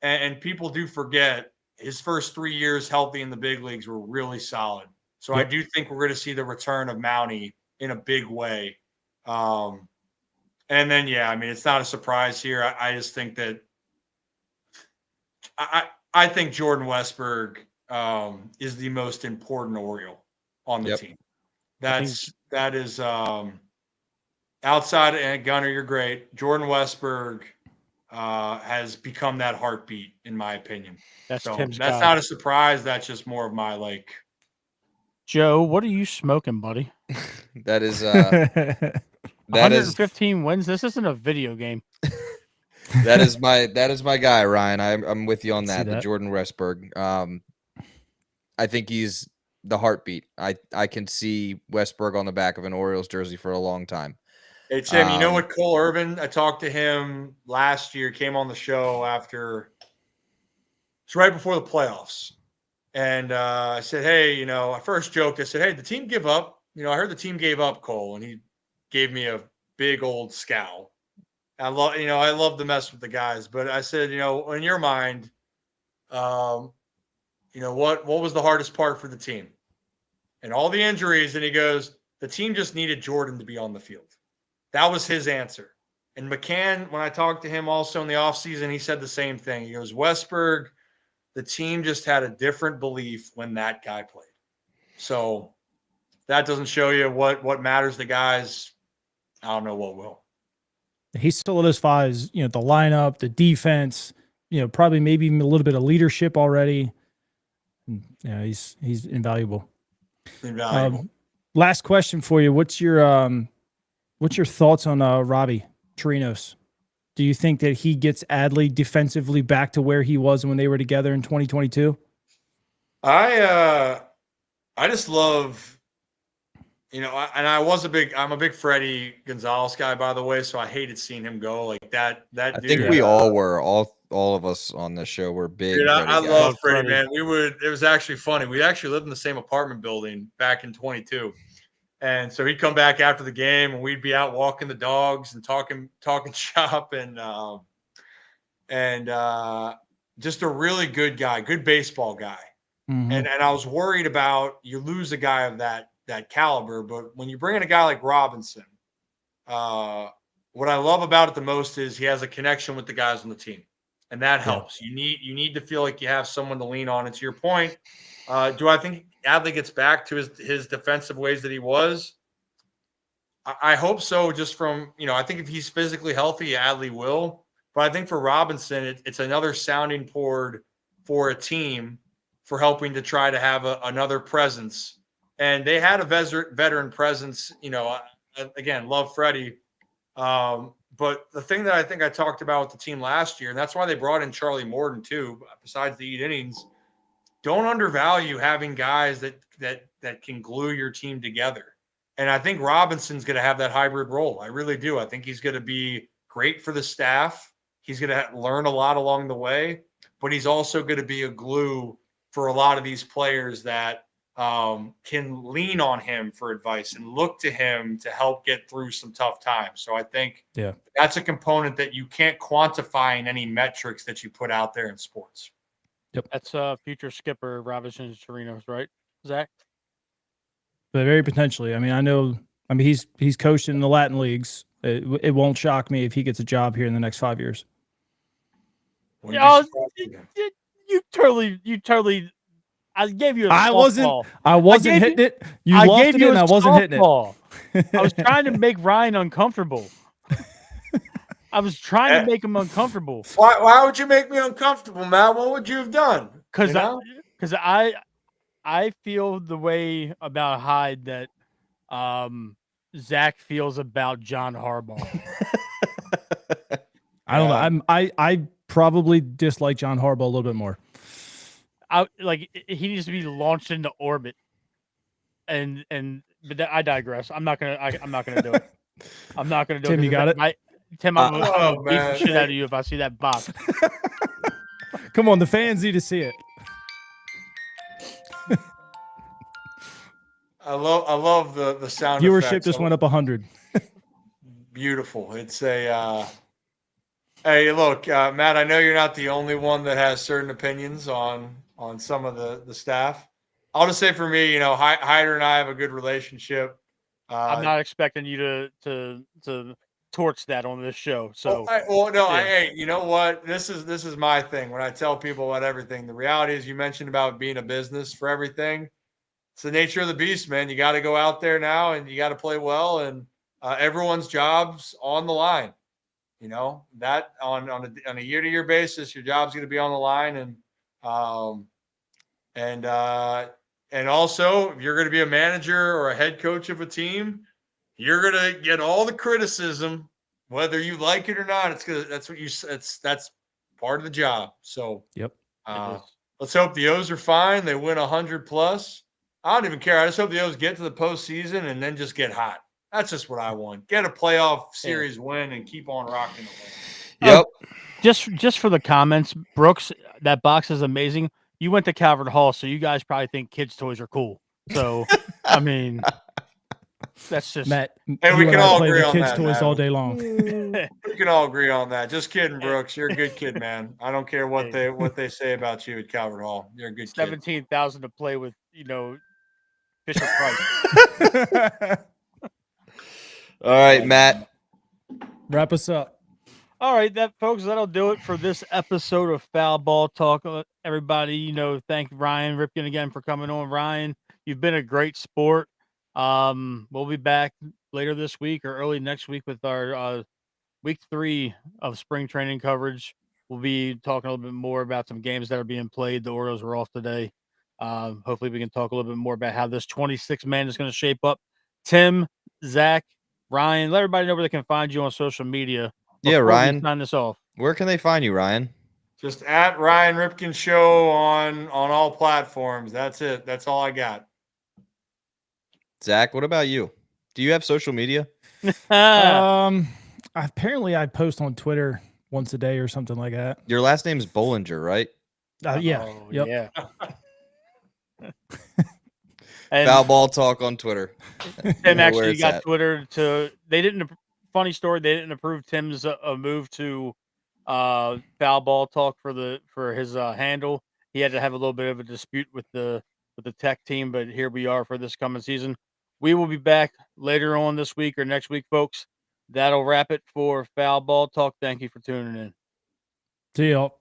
And people do forget his first 3 years healthy in the big leagues were really solid. So I do think we're going to see the return of Mountie in a big way. And then, yeah, I mean, it's not a surprise here. I just think that I think Jordan Westberg is the most important Oriole on the team. That is outside, and Gunner, you're great. Jordan Westberg has become that heartbeat, in my opinion. That's so Tim's that's guy. not a surprise. That's just more of my like. Joe, what are you smoking, buddy? That is 115 wins. This isn't a video game. that is my guy, Ryan. I'm with you on that. The that. Jordan Westberg. I think he's the heartbeat. I can see Westberg on the back of an Orioles jersey for a long time. Hey Tim, you know what, Cole Irvin? I talked to him last year. Came on the show after. It's right before the playoffs, and I said, "Hey, I first joked. I said, hey, the team give up. I heard the team gave up, Cole,' and he gave me a big old scowl. I love to mess with the guys, but I said, in your mind, what was the hardest part for the team? And all the injuries, and he goes, the team just needed Jordan to be on the field. That was his answer. And McCann, when I talked to him also in the offseason, he said the same thing. He goes, Westberg, the team just had a different belief when that guy played. So that doesn't show you what matters to guys. I don't know what will. He solidifies, the lineup, the defense, probably maybe even a little bit of leadership already. Yeah, he's invaluable. Last question for you. What's your thoughts on Robbie Torinos? Do you think that he gets Adley defensively back to where he was when they were together in 2022? I just love, and I'm a big Freddie Gonzalez guy, by the way, so I hated seeing him go like that. That I dude, think we all were. All of us on the show were big. Dude, I guys. love Freddie, man. It was actually funny. We actually lived in the same apartment building back in 22. And so he'd come back after the game and we'd be out walking the dogs and talking shop and just a really good guy, good baseball guy. Mm-hmm. And I was worried about you lose a guy of that caliber, but when you bring in a guy like Robinson, what I love about it the most is he has a connection with the guys on the team, and that helps. Yeah. You need to feel like you have someone to lean on. And to your point, do I think Adley gets back to his defensive ways that he was? I hope so. Just from I think if he's physically healthy, Adley will. But I think for Robinson, it's another sounding board for a team for helping to try to have another presence. And they had a veteran presence. Again, love Freddie. But the thing that I think I talked about with the team last year, and that's why they brought in Charlie Morton too, besides the 8 innings, don't undervalue having guys that can glue your team together. And I think Robinson's going to have that hybrid role. I really do. I think he's going to be great for the staff. He's going to learn a lot along the way, but he's also going to be a glue for a lot of these players that can lean on him for advice and look to him to help get through some tough times. So I think that's a component that you can't quantify in any metrics that you put out there in sports. Yep. That's future skipper Robinson Torinos, right, Zach? But very potentially. I mean, he's coached in the Latin leagues. It won't shock me if he gets a job here in the next 5 years. You totally I gave you a I softball. wasn't hitting it. You I lofted gave it, you and a I wasn't hitting it. softball. I was trying to make Ryan uncomfortable. I was trying to make him uncomfortable. Why would you make me uncomfortable, Matt? What would you have done? Because I feel the way about Hyde that Zach feels about John Harbaugh. I don't know. I probably dislike John Harbaugh a little bit more. He needs to be launched into orbit. But I digress. I'm not gonna do it. I'm not gonna do it. Tim, you got it? Tim, I'm gonna beat the shit out of you if I see that box. Come on, the fans need to see it. I love the sound Viewership effects. just went up 100. Beautiful. It's a hey, look, Matt, I know you're not the only one that has certain opinions on some of the staff. I'll just say for me, you know, Hyder and I have a good relationship. I'm not expecting you to torch that on this show. So hey, you know what? This is my thing. When I tell people about everything, the reality is you mentioned about being a business for everything. It's the nature of the beast, man. You got to go out there now and you got to play well, and everyone's job's on the line. You know that on a year-to-year basis, your job's going to be on the line, and also if you're going to be a manager or a head coach of a team, you're going to get all the criticism, whether you like it or not. That's part of the job. So Yep. let's hope the O's are fine. They win 100 plus. I don't even care. I just hope the O's get to the postseason and then just get hot. That's just what I want. Get a playoff series win and keep on rocking the Yep. Just for the comments, Brooks, that box is amazing. You went to Calvert Hall, so you guys probably think kids' toys are cool. So, I mean, that's just Matt. Hey, we can all play agree with on kids' that, toys Matt. all day long. We can all agree on that. Just kidding, Brooks. You're a good kid, man. I don't care what they say about you at Calvert Hall. You're a good kid. 17,000 to play with, Fisher Price. All right, Matt. Wrap us up. All right, folks, that'll do it for this episode of Foul Ball Talk. Everybody, thank Ryan Ripken again for coming on. Ryan, you've been a great sport. We'll be back later this week or early next week with our week 3 of spring training coverage. We'll be talking a little bit more about some games that are being played. The Orioles were off today. Hopefully we can talk a little bit more about how this 26-man is going to shape up. Tim, Zach, Ryan, let everybody know where they can find you on social media. Yeah, Ryan. Sign this off. Where can they find you, Ryan? Just at Ryan Ripken Show on all platforms. That's it. That's all I got. Zach, what about you? Do you have social media? Apparently I post on Twitter once a day or something like that. Your last name's Bollinger, right? Yeah. Yep. Yeah. And Foul Ball Talk on Twitter. Tim actually got Twitter funny story, they didn't approve Tim's move to Foul Ball Talk for his handle. He had to have a little bit of a dispute with the tech team, but here we are for this coming season. We will be back later on this week or next week, folks. That'll wrap it for Foul Ball Talk. Thank you for tuning in. See y'all.